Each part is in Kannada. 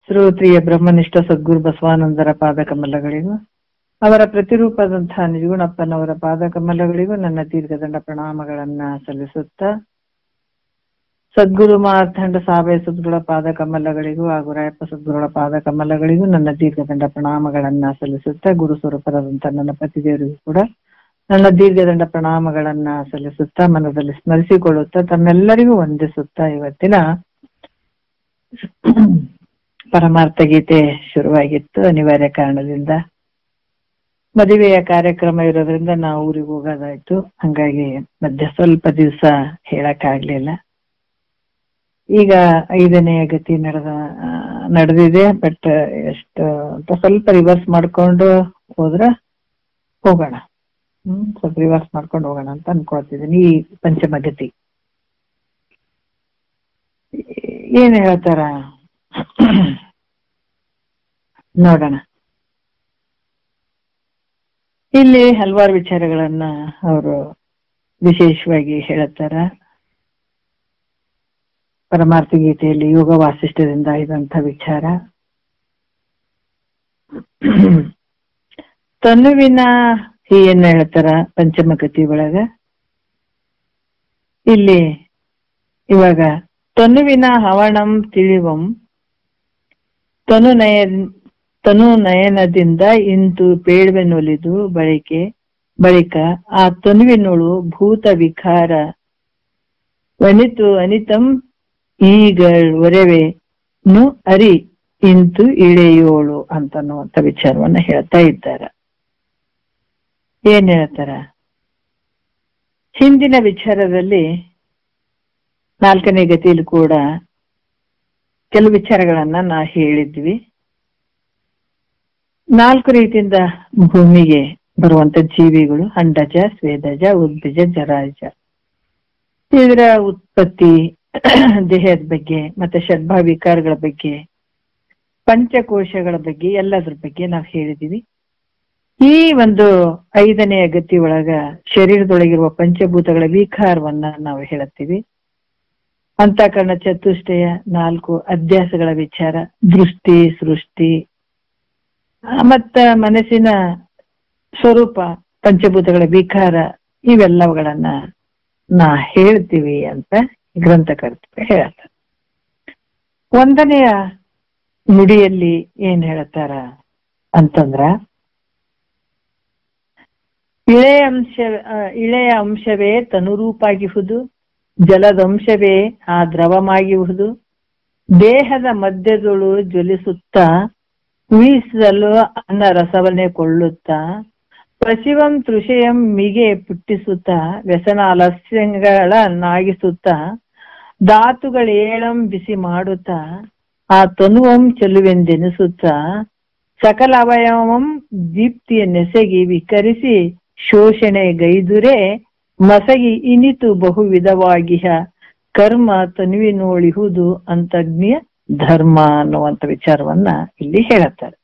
ಶ್ರೋತ್ರಿಯ ಬ್ರಹ್ಮನಿಷ್ಠ ಸದ್ಗುರು ಬಸವಾನಂದರ ಪಾದಕಮಲಗಳಿಗೂ ಅವರ ಪ್ರತಿರೂಪದಂತಹ ನಿಜಗುಣಪ್ಪನವರ ಪಾದಕಮಲಗಳಿಗೂ ನನ್ನ ದೀರ್ಘದಂಡ ಪ್ರಣಾಮಗಳನ್ನ ಸಲ್ಲಿಸುತ್ತಾ, ಸದ್ಗುರು ಮಾರ್ಥಂಡ ಸಾಬಯ ಸದ್ಗುಳ ಪಾದಕಮಲಗಳಿಗೂ ಹಾಗೂ ರಾಯಪ್ಪ ಸದ್ಗುರುಗಳ ಪಾದಕಮಲಗಳಿಗೂ ನನ್ನ ದೀರ್ಘದಂಡ ಪ್ರಣಾಮಗಳನ್ನ ಸಲ್ಲಿಸುತ್ತಾ, ಗುರು ಸ್ವರೂಪರಾದಂಥ ನನ್ನ ಪತಿದೇವರಿಗೂ ಕೂಡ ನನ್ನ ದೀರ್ಘದಂಡ ಪ್ರಣಾಮಗಳನ್ನ ಸಲ್ಲಿಸುತ್ತಾ, ಮನದಲ್ಲಿ ಸ್ಮರಿಸಿಕೊಳ್ಳುತ್ತಾ, ತಮ್ಮೆಲ್ಲರಿಗೂ ವಂದಿಸುತ್ತಾ ಇವತ್ತಿನ ಪರಮಾರ್ಥ ಗೀತೆ ಶುರುವಾಗಿತ್ತು. ಅನಿವಾರ್ಯ ಕಾರಣದಿಂದ ಮದುವೆಯ ಕಾರ್ಯಕ್ರಮ ಇರೋದ್ರಿಂದ ನಾವು ಊರಿಗೆ ಹೋಗೋದಾಯ್ತು. ಹಂಗಾಗಿ ಮಧ್ಯ ಸ್ವಲ್ಪ ದಿವಸ ಹೇಳಕ್ಕಾಗ್ಲಿಲ್ಲ. ಈಗ 5ನೇ ಗತಿ ನಡೆದಿದೆ. ಬಟ್ ಎಷ್ಟು ಅಂತ ಸ್ವಲ್ಪ ರಿವರ್ಸ್ ಮಾಡ್ಕೊಂಡು ಹೋಗೋಣ. ಸ್ವಲ್ಪ ರಿವರ್ಸ್ ಮಾಡ್ಕೊಂಡು ಹೋಗೋಣ ಅಂತ ಅನ್ಕೊಳ್ತಿದ್ದೀನಿ. ಈ ಪಂಚಮಗತಿ ಏನ್ ಹೇಳ್ತಾರ ನೋಡೋಣ. ಇಲ್ಲಿ ಹಲವಾರು ವಿಚಾರಗಳನ್ನ ಅವರು ವಿಶೇಷವಾಗಿ ಹೇಳುತ್ತಾರ. ಪರಮಾರ್ಥ ಗೀತೆಯಲ್ಲಿ ಯೋಗ ವಾಸಿಷ್ಠದಿಂದ ಇದಂಥ ವಿಚಾರ. ತನುವಿನ ಏನ್ ಹೇಳ್ತಾರ ಪಂಚಮಗತಿ ಒಳಗ. ಇಲ್ಲಿ ಇವಾಗ ತನುವಿನ ಹವಣಂ ತಿಳಿವಂ ತನು ನಯನದಿಂದ ಇಂತು ಪೇಳ್ವೆನೊಲಿದು ಬಳಿಕ ಆ ತನುವಿನೊಳು ಭೂತ ವಿಕಾರ ವನಿತು ಅನಿತಂ ಈಗಳೊರೆವೆನು ಅರಿ ಇಂತು ಇಳೆಯೋಳು ಅಂತನ್ನುವಂತ ವಿಚಾರವನ್ನ ಹೇಳ್ತಾ ಇದ್ದಾರೆ. ಏನ್ ಹೇಳ್ತಾರ, ಹಿಂದಿನ ವಿಚಾರದಲ್ಲಿ 4ನೇ ಗತಿಯಲ್ಲಿ ಕೂಡ ಕೆಲವು ವಿಚಾರಗಳನ್ನ ನಾ ಹೇಳಿದ್ವಿ. 4 ರೀತಿಯಿಂದ ಭೂಮಿಗೆ ಬರುವಂತ ಜೀವಿಗಳು: ಅಂಡಜ, ಸ್ವೇದಜ, ಉದ್ಭಿಜ, ಜರಾಜ. ಇದರ ಉತ್ಪತ್ತಿ, ದೇಹದ ಬಗ್ಗೆ, ಮತ್ತೆ ಷಡ್ಭಾವ ವಿಕಾರಗಳ ಬಗ್ಗೆ, ಪಂಚಕೋಶಗಳ ಬಗ್ಗೆ, ಎಲ್ಲದ್ರ ಬಗ್ಗೆ ನಾವು ಹೇಳಿದೀವಿ. ಈ ಒಂದು 5ನೇ ಗತಿ ಒಳಗ ಶರೀರದೊಳಗಿರುವ ಪಂಚಭೂತಗಳ ವಿಕಾರವನ್ನ ನಾವು ಹೇಳುತ್ತೀವಿ. ಅಂತಃಕರಣ ಚತುಷ್ಟಯ 4 ಅಧ್ಯಾಸಗಳ ವಿಚಾರ, ದೃಷ್ಟಿ, ಸೃಷ್ಟಿ, ಮತ್ತ ಮನಸ್ಸಿನ ಸ್ವರೂಪ, ಪಂಚಭೂತಗಳ ವಿಕಾರ, ಇವೆಲ್ಲವುಗಳನ್ನ ನಾ ಹೇಳ್ತೀವಿ ಅಂತ ಗ್ರಂಥಕರ್ತರು ಹೇಳ್ತಾರೆ. 1ನೆಯ ನುಡಿಯಲ್ಲಿ ಏನ್ ಹೇಳ್ತಾರ ಅಂತಂದ್ರ, ಇಳೆಯ ಅಂಶವೇ ತನುರೂಪಾಗಿಹುದು, ಜಲದಂಶವೇ ಆ ದ್ರವಮಾಗಿಹುದು, ದೇಹದ ಮಧ್ಯದೊಳು ಜ್ವಲಿಸುತ್ತಾ ಉಯಿಸಲು ಅನ್ನ ರಸವನ್ನೇ ಕೊಳ್ಳುತ್ತಾ, ಪಶಿವಂ ತೃಷಯಂ ಮಿಗೆ ಪುಟ್ಟಿಸುತ್ತಾ ವ್ಯಸನ ಆಲಸ್ಯಗಳನ್ನಾಗಿಸುತ್ತಾ, ಧಾತುಗಳೇಳಂ ಬಿಸಿ ಮಾಡುತ್ತಾ ಆ ತನುವಂ ಚೆಲುವೆಂದೆನಿಸುತ್ತಾ, ಸಕಲ ಅವಯವಂ ದೀಪ್ತಿಯನ್ನೆಸಗಿ ವಿಕರಿಸಿ ಶೋಷಣೆ ಗೈದುರೆ ಮಸಗಿ ಇನಿತು ಬಹು ವಿಧವಾಗಿಹ ಕರ್ಮ ತನುವಿನೋಳಿಹುದು ಅಂತಜ್ಞ ಧರ್ಮ ಅನ್ನುವಂಥ ವಿಚಾರವನ್ನ ಇಲ್ಲಿ ಹೇಳತ್ತಾರೆ.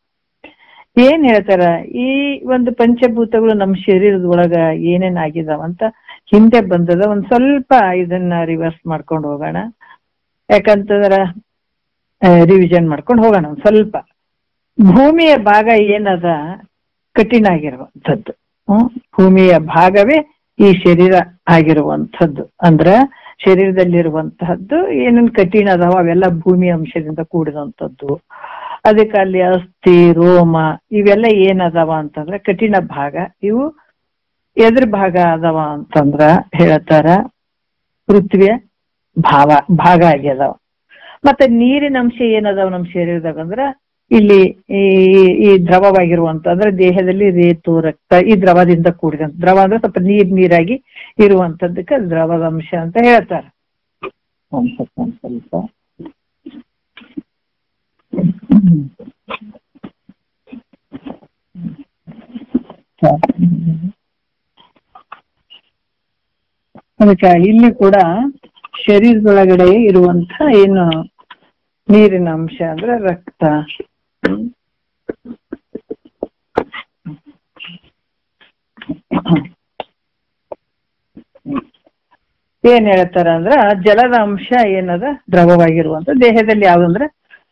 ಏನ್ ಹೇಳ್ತಾರ, ಈ ಒಂದು ಪಂಚಭೂತಗಳು ನಮ್ಮ ಶರೀರದ ಒಳಗ ಏನೇನಾಗಿದಾವಂತ ಹಿಂದೆ ಬಂದದ. ಒಂದ್ ಸ್ವಲ್ಪ ಇದನ್ನ ರಿವರ್ಸ್ ಮಾಡ್ಕೊಂಡು ಹೋಗೋಣ. ಯಾಕಂತಂದ್ರ ರಿವಿಷನ್ ಮಾಡ್ಕೊಂಡು ಹೋಗೋಣ ಒಂದ್ ಸ್ವಲ್ಪ. ಭೂಮಿಯ ಭಾಗ ಏನದ ಕಠಿಣ ಆಗಿರುವಂಥದ್ದು. ಭೂಮಿಯ ಭಾಗವೇ ಈ ಶರೀರ ಆಗಿರುವಂಥದ್ದು. ಅಂದ್ರ ಶರೀರದಲ್ಲಿರುವಂತಹದ್ದು ಏನೇನ್ ಕಠಿಣ ಅದಾವ ಅವೆಲ್ಲ ಭೂಮಿ ಅಂಶದಿಂದ ಕೂಡಿದಂಥದ್ದು. ಅದಕ್ಕೆ ಅಲ್ಲಿ ಅಸ್ಥಿ, ರೋಮ ಇವೆಲ್ಲ ಏನದಾವ ಅಂತಂದ್ರ ಕಠಿಣ ಭಾಗ. ಇವು ಎದ್ರ ಭಾಗ ಅದಾವ ಅಂತಂದ್ರ ಹೇಳ್ತಾರ ಪೃಥ್ವಿಯ ಭಾಗ ಆಗ್ಯದಾವ. ಮತ್ತೆ ನೀರಿನ ಅಂಶ ಏನದಾವ ನಮ್ಮ ಶರೀರದಾಗ ಅಂದ್ರ ಇಲ್ಲಿ ಈ ದ್ರವವಾಗಿರುವಂತ ಅಂದ್ರೆ ದೇಹದಲ್ಲಿ ರೇತು, ರಕ್ತ ಈ ದ್ರವದಿಂದ ಕೂಡಿದಂತ. ದ್ರವ ಅಂದ್ರೆ ಸ್ವಲ್ಪ ನೀರಾಗಿ ಇರುವಂತದ್ದಕ್ಕೆ ದ್ರವದ ಅಂಶ ಅಂತ ಹೇಳ್ತಾರೆ. ಸ್ವಲ್ಪ ಅದಕ್ಕೆ ಇಲ್ಲಿ ಕೂಡ ಶರೀರದೊಳಗಡೆ ಇರುವಂತ ಏನು ನೀರಿನ ಅಂಶ ಅಂದ್ರೆ ರಕ್ತ, ಏನ್ ಹೇಳ್ತಾರ ಅಂದ್ರ ಜಲದ ಅಂಶ ಏನದ ದ್ರವವಾಗಿರುವಂತ. ದೇಹದಲ್ಲಿ ಯಾವ್ದಂದ್ರ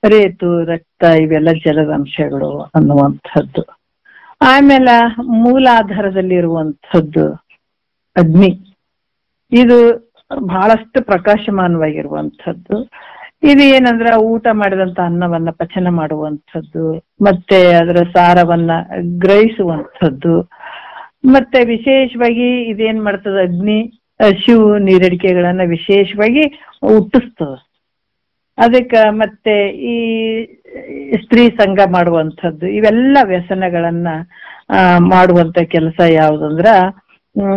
ರೇತು, ರಕ್ತ ಇವೆಲ್ಲ ಜಲದ ಅಂಶಗಳು ಅನ್ನುವಂಥದ್ದು. ಆಮೇಲೆ ಮೂಲಾಧಾರದಲ್ಲಿ ಇರುವಂಥದ್ದು ಅಗ್ನಿ. ಇದು ಬಹಳಷ್ಟು ಪ್ರಕಾಶಮಾನವಾಗಿರುವಂಥದ್ದು. ಇದು ಏನಂದ್ರ ಊಟ ಮಾಡಿದಂತ ಅನ್ನವನ್ನ ಪಚನ ಮಾಡುವಂಥದ್ದು, ಮತ್ತೆ ಅದರ ಸಾರವನ್ನ ಗ್ರಹಿಸುವಂಥದ್ದು. ಮತ್ತೆ ವಿಶೇಷವಾಗಿ ಇದೇನ್ ಮಾಡ್ತದ, ಅಗ್ನಿ ಹಸಿವು ನೀರಡಿಕೆಗಳನ್ನ ವಿಶೇಷವಾಗಿ ಹುಟ್ಟಿಸ್ತದ. ಅದಕ್ಕ ಮತ್ತೆ ಈ ಸ್ತ್ರೀ ಸಂಘ ಮಾಡುವಂಥದ್ದು, ಇವೆಲ್ಲ ವ್ಯಸನಗಳನ್ನ ಮಾಡುವಂತ ಕೆಲಸ ಯಾವುದಂದ್ರ,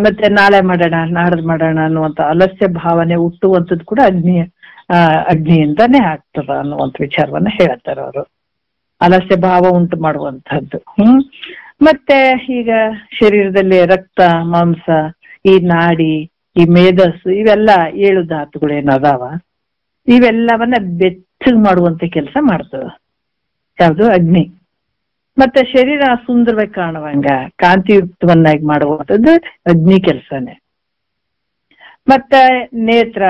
ಮತ್ತೆ ನಾಳೆ ಮಾಡೋಣ ನಾಡ್ದು ಮಾಡೋಣ ಅನ್ನುವಂತ ಆಲಸ್ಯ ಭಾವನೆ ಹುಟ್ಟುವಂಥದ್ದು ಕೂಡ ಅಗ್ನಿಯಿಂದಾನೇ ಆಗ್ತದ ಅನ್ನುವಂಥ ವಿಚಾರವನ್ನ ಹೇಳ್ತಾರೆ ಅವರು. ಆಲಸ್ಯ ಭಾವ ಉಂಟು ಮಾಡುವಂಥದ್ದು. ಮತ್ತೆ ಈಗ ಶರೀರದಲ್ಲಿ ರಕ್ತ, ಮಾಂಸ, ಈ ನಾಡಿ, ಈ ಮೇಧಸ್ಸು, ಇವೆಲ್ಲ 7 ಧಾತುಗಳೇನದಾವ, ಇವೆಲ್ಲವನ್ನ ಬೆಚ್ಚಗೆ ಮಾಡುವಂತ ಕೆಲಸ ಮಾಡ್ತದ ಯಾವುದು, ಅಗ್ನಿ. ಮತ್ತೆ ಶರೀರ ಸುಂದರವಾಗಿ ಕಾಣುವಂಗ ಕಾಂತಿಯುಕ್ತವನ್ನಾಗಿ ಮಾಡುವಂಥದ್ದು ಅಗ್ನಿ ಕೆಲಸನೇ. ಮತ್ತೆ ನೇತ್ರ,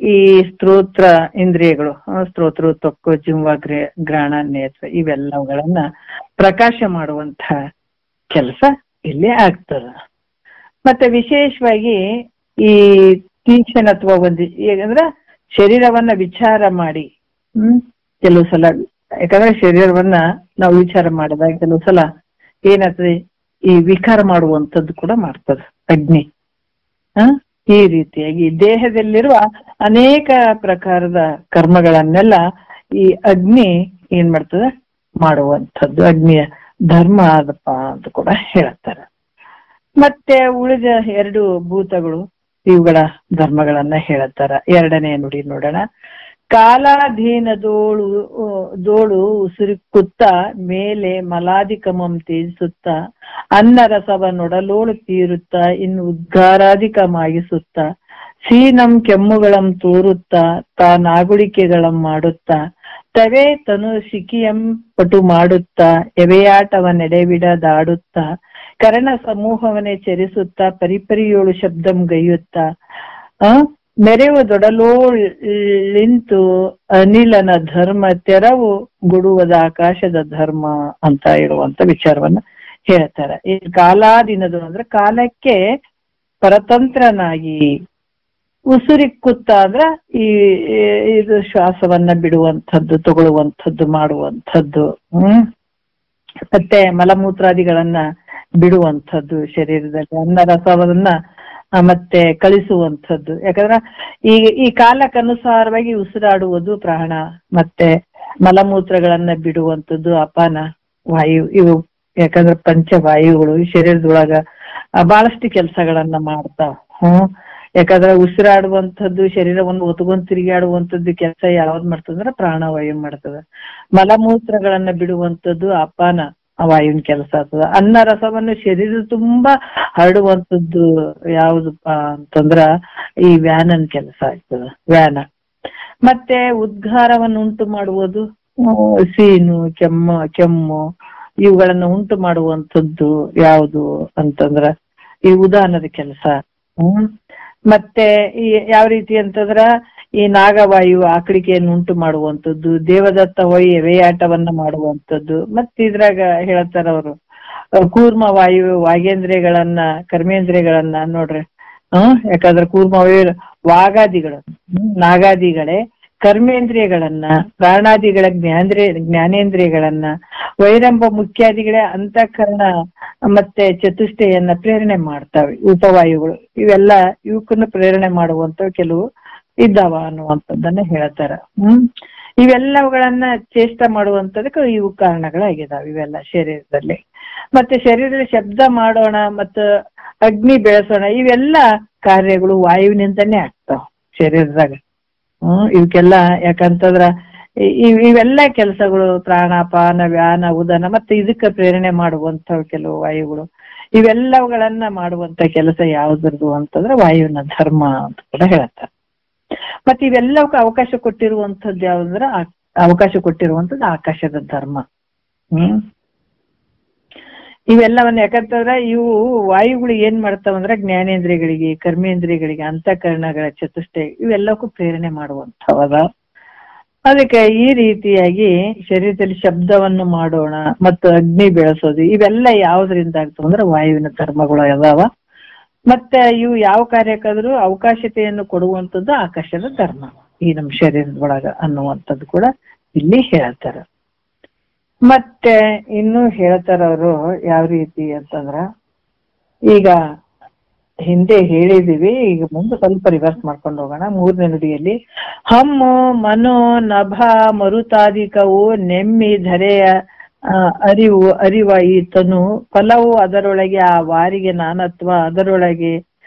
ಈ ಸ್ತೋತ್ರ ಇಂದ್ರಿಯಗಳು, ಸ್ತೋತ್ರ, ತ್ವಕ್ಕು, ಜಿಹ್ವ, ಗ್ರಾಣ, ನೇತ್ರ, ಇವೆಲ್ಲವುಗಳನ್ನ ಪ್ರಕಾಶ ಮಾಡುವಂತ ಕೆಲಸ ಇಲ್ಲಿ ಆಗ್ತದ. ಮತ್ತೆ ವಿಶೇಷವಾಗಿ ಈ ತೀಕ್ಷ್ಣತ್ವ ಹೇಗಂದ್ರ ಶರೀರವನ್ನ ವಿಚಾರ ಮಾಡಿ, ಕೆಲವು ಸಲ, ಯಾಕಂದ್ರೆ ಶರೀರವನ್ನ ನಾವು ವಿಚಾರ ಮಾಡಿದಾಗ ಕೆಲವು ಸಲ ಏನಾಗ್ತದೆ, ಈ ವಿಕಾರ ಮಾಡುವಂಥದ್ದು ಕೂಡ ಮಾಡ್ತದ ಅಗ್ನಿ. ಈ ರೀತಿಯಾಗಿ ದೇಹದಲ್ಲಿರುವ ಅನೇಕ ಪ್ರಕಾರದ ಕರ್ಮಗಳನ್ನೆಲ್ಲ ಈ ಅಗ್ನಿ ಏನ್ ಮಾಡ್ತದ, ಮಾಡುವಂಥದ್ದು. ಅಗ್ನಿಯ ಧರ್ಮ ಆದಪ್ಪ ಅಂತ ಕೂಡ ಹೇಳ್ತಾರೆ. ಮತ್ತೆ ಉಳಿದ 2 ಭೂತಗಳು, ಇವುಗಳ ಧರ್ಮಗಳನ್ನ ಹೇಳತ್ತಾರ. 2ನೇ ನುಡಿ ನೋಡೋಣ. ಕಾಲಾಧೀನದೋಳು ಉಸಿರುಕುತ್ತ ಮೇಲೆ ಮಲಾಧಿಕಮಂ ತೇಜಿಸುತ್ತ ಅನ್ನ ರಸವ ನೊಡಲೋಳು ತೀರುತ್ತ ಇನ್ನು ಉದ್ಗಾರಾಧಿಕಮಾಗಿಸುತ್ತ ಸೀನಂ ಕೆಮ್ಮುಗಳಂ ತೋರುತ್ತ ತಾನಾಗುಳಿಕೆಗಳಂ ಮಾಡುತ್ತ ತವೇ ತನು ಶಿಖಿಯಂ ಪಟು ಮಾಡುತ್ತ ಎವೆಯಾಟವನೆಡೆಬಿಡದಾಡುತ್ತ ಕರ್ಣ ಸಮೂಹವನ್ನೇ ಚರಿಸುತ್ತ ಪರಿಪರಿಯೋಳು ಶಬ್ದಂ ಗೈಯುತ್ತ ಮೆರೆವ ದೊಡಲೋಳಿಂತು ಅನಿಲನ ಧರ್ಮ ತೆರವು ಗುಡುವದ ಆಕಾಶದ ಧರ್ಮ ಅಂತ ಇರುವಂತ ವಿಚಾರವನ್ನ ಹೇಳ್ತಾರೆ. ಈ ಕಾಲಾದಿನದು ಅಂದ್ರೆ ಕಾಲಕ್ಕೆ ಪರತಂತ್ರನಾಗಿ, ಉಸಿರಿಕ್ಕುತ್ತ ಅಂದ್ರ ಇದು ಶ್ವಾಸವನ್ನ ಬಿಡುವಂಥದ್ದು, ತಗೊಳ್ಳುವಂಥದ್ದು, ಮಾಡುವಂಥದ್ದು. ಮತ್ತೆ ಮಲಮೂತ್ರಾದಿಗಳನ್ನ ಬಿಡುವಂಥದ್ದು ಶರೀರದಲ್ಲಿ, ಅನ್ನ ರಸವನ್ನ ಮತ್ತೆ ಕಳಿಸುವಂಥದ್ದು. ಯಾಕಂದ್ರ ಈ ಕಾಲಕ್ಕನುಸಾರವಾಗಿ ಉಸಿರಾಡುವುದು ಪ್ರಾಣ, ಮತ್ತೆ ಮಲಮೂತ್ರಗಳನ್ನ ಬಿಡುವಂಥದ್ದು ಅಪಾನ ವಾಯು. ಇವು ಯಾಕಂದ್ರೆ ಪಂಚವಾಯುಗಳು ಈ ಶರೀರದೊಳಗ ಬಹಳಷ್ಟು ಕೆಲಸಗಳನ್ನ ಮಾಡ್ತಾವ. ಯಾಕಂದ್ರೆ ಉಸಿರಾಡುವಂಥದ್ದು, ಶರೀರವನ್ನು ಹೊತ್ಕೊಂಡ್ ತಿರುಗಾಡುವಂಥದ್ದು ಕೆಲಸ ಯಾವ್ದು ಮಾಡ್ತದಂದ್ರ ಪ್ರಾಣವಾಯು ಮಾಡ್ತದ. ಮಲಮೂತ್ರಗಳನ್ನ ಬಿಡುವಂಥದ್ದು ಅಪಾನ ವಾಯುವಿನ ಕೆಲಸ ಆಗ್ತದ. ಅನ್ನ ರಸವನ್ನು ಶರೀರ ತುಂಬಾ ಹರಡುವಂಥದ್ದು ಯಾವ್ದಪ್ಪ ಅಂತಂದ್ರ ಈ ವ್ಯಾನನ್ ಕೆಲಸ ಆಗ್ತದ, ವ್ಯಾನ. ಮತ್ತೆ ಉದ್ಗಾರವನ್ನು ಉಂಟು ಮಾಡುವುದು ಸೀನು, ಕೆಮ್ಮು ಇವುಗಳನ್ನ ಉಂಟು ಮಾಡುವಂಥದ್ದು ಯಾವುದು ಅಂತಂದ್ರ ಈ ಉದಾನದ ಕೆಲಸ. ಮತ್ತೆ ಈ ಯಾವ ರೀತಿ ಅಂತಂದ್ರ ಈ ನಾಗವಾಯು ಆಕಳಿಕೆಯನ್ನು ಉಂಟು ಮಾಡುವಂಥದ್ದು, ದೇವದತ್ತ ಹೊಯ್ ಎವೆಯಾಟವನ್ನ ಮಾಡುವಂಥದ್ದು. ಮತ್ತೆ ಇದ್ರಾಗ ಹೇಳ್ತಾರ ಅವರು ಕೂರ್ಮ ವಾಯು ವಾಗೇಂದ್ರಿಯಗಳನ್ನ, ಕರ್ಮೇಂದ್ರಿಯಗಳನ್ನ ನೋಡ್ರಿ. ಯಾಕಂದ್ರೆ ಕೂರ್ಮ ವಾಯು ವಾಗಾದಿಗಳು, ನಾಗಾದಿಗಳೇ ಕರ್ಮೇಂದ್ರಿಯಗಳನ್ನ, ಪ್ರಾಣಾದಿಗಳ ಜ್ಞಾನೇಂದ್ರಿಯಗಳನ್ನ, ವೈರಂಭ ಮುಖ್ಯಾದಿಗಳೇ ಅಂತಃಕರಣ ಮತ್ತೆ ಚತುಷ್ಟಯನ್ನ ಪ್ರೇರಣೆ ಮಾಡ್ತಾವೆ. ಉಪವಾಯುಗಳು ಇವೆಲ್ಲ ಇವಕ್ಕನ್ನು ಪ್ರೇರಣೆ ಮಾಡುವಂತ ಕೆಲವು ಇದ್ದಾವ ಅನ್ನುವಂಥದ್ದನ್ನ ಹೇಳ್ತಾರ. ಇವೆಲ್ಲವುಗಳನ್ನ ಚೇಷ್ಟ ಮಾಡುವಂತದಕ್ಕೆ ಇವು ಕಾರಣಗಳಾಗಿದಾವೆ ಇವೆಲ್ಲ ಶರೀರದಲ್ಲಿ. ಮತ್ತೆ ಶರೀರದಲ್ಲಿ ಶಬ್ದ ಮಾಡೋಣ ಮತ್ತು ಅಗ್ನಿ ಬೆಳೆಸೋಣ, ಇವೆಲ್ಲ ಕಾರ್ಯಗಳು ವಾಯುವಿನಿಂದನೇ ಆಗ್ತಾವ ಶರೀರದಾಗ. ಇವಕ್ಕೆಲ್ಲ ಯಾಕಂತಂದ್ರ ಇವೆಲ್ಲ ಕೆಲಸಗಳು ಪ್ರಾಣಾಪಾನ ವ್ಯಾನ ಉದನ ಮತ್ತೆ ಇದಕ್ಕೆ ಪ್ರೇರಣೆ ಮಾಡುವಂತ ಕೆಲವು ವಾಯುಗಳು, ಇವೆಲ್ಲವುಗಳನ್ನ ಮಾಡುವಂತ ಕೆಲಸ ಯಾವ್ದು ಅಂತಂದ್ರೆ ವಾಯುವಿನ ಧರ್ಮ ಅಂತ ಕೂಡ ಹೇಳ್ತಾರೆ. ಮತ್ತೆ ಇವೆಲ್ಲವಕ್ಕೂ ಅವಕಾಶ ಕೊಟ್ಟಿರುವಂತದ್ದು ಯಾವ್ದಂದ್ರ ಅವಕಾಶ ಕೊಟ್ಟಿರುವಂತದ್ದು ಆಕಾಶದ ಧರ್ಮ. ಇವೆಲ್ಲವನ್ನ ಯಾಕಂತಂದ್ರ ಇವು ವಾಯುಗಳು ಏನ್ ಮಾಡ್ತಾವಂದ್ರ ಜ್ಞಾನೇಂದ್ರಿಯಗಳಿಗೆ, ಕರ್ಮೇಂದ್ರಿಯಗಳಿಗೆ, ಅಂತಃಕರಣಗಳ ಚತುಷ್ಟಯ ಇವೆಲ್ಲಕ್ಕೂ ಪ್ರೇರಣೆ ಮಾಡುವಂಥವದ. ಅದಕ್ಕೆ ಈ ರೀತಿಯಾಗಿ ಶರೀರದಲ್ಲಿ ಶಬ್ದವನ್ನು ಮಾಡೋಣ ಮತ್ತು ಅಗ್ನಿ ಬೆಳೆಸೋದು ಇವೆಲ್ಲ ಯಾವ್ದ್ರಿಂದ ಆಗ್ತವೆ ಅಂದ್ರೆ ವಾಯುವಿನ ಧರ್ಮಗಳು ಅದಾವ. ಮತ್ತೆ ಇವು ಯಾವ ಕಾರ್ಯಕ್ಕಾದ್ರೂ ಅವಕಾಶತೆಯನ್ನು ಕೊಡುವಂಥದ್ದು ಆಕಾಶದ ಧರ್ಮ ಈ ನಮ್ಮ ಶರೀರದೊಳಗ ಅನ್ನುವಂಥದ್ದು ಕೂಡ ಇಲ್ಲಿ ಹೇಳ್ತಾರ. ಮತ್ತೆ ಇನ್ನು ಹೇಳ್ತಾರ ಅವರು ಯಾವ ರೀತಿ ಅಂತಂದ್ರ, ಈಗ ಹಿಂದೆ ಹೇಳಿದೀವಿ, ಈಗ ಮುಂದೆ ಸ್ವಲ್ಪ ರಿವರ್ಸ್ ಮಾಡ್ಕೊಂಡು ಹೋಗೋಣ. 3ನೇ ನುಡಿಯಲ್ಲಿ ಹಮ್ಮು ಮನೋ ನಭ ಮರುತಾದಿಕವು ನೆಮ್ಮಿ ಧರೆಯ ಅರಿವ ಈ ತನು ಫಲವು ಅದರೊಳಗೆ ಆ ವಾರಿಗೆ ನಾನತ್ವ, ಅದರೊಳಗೆ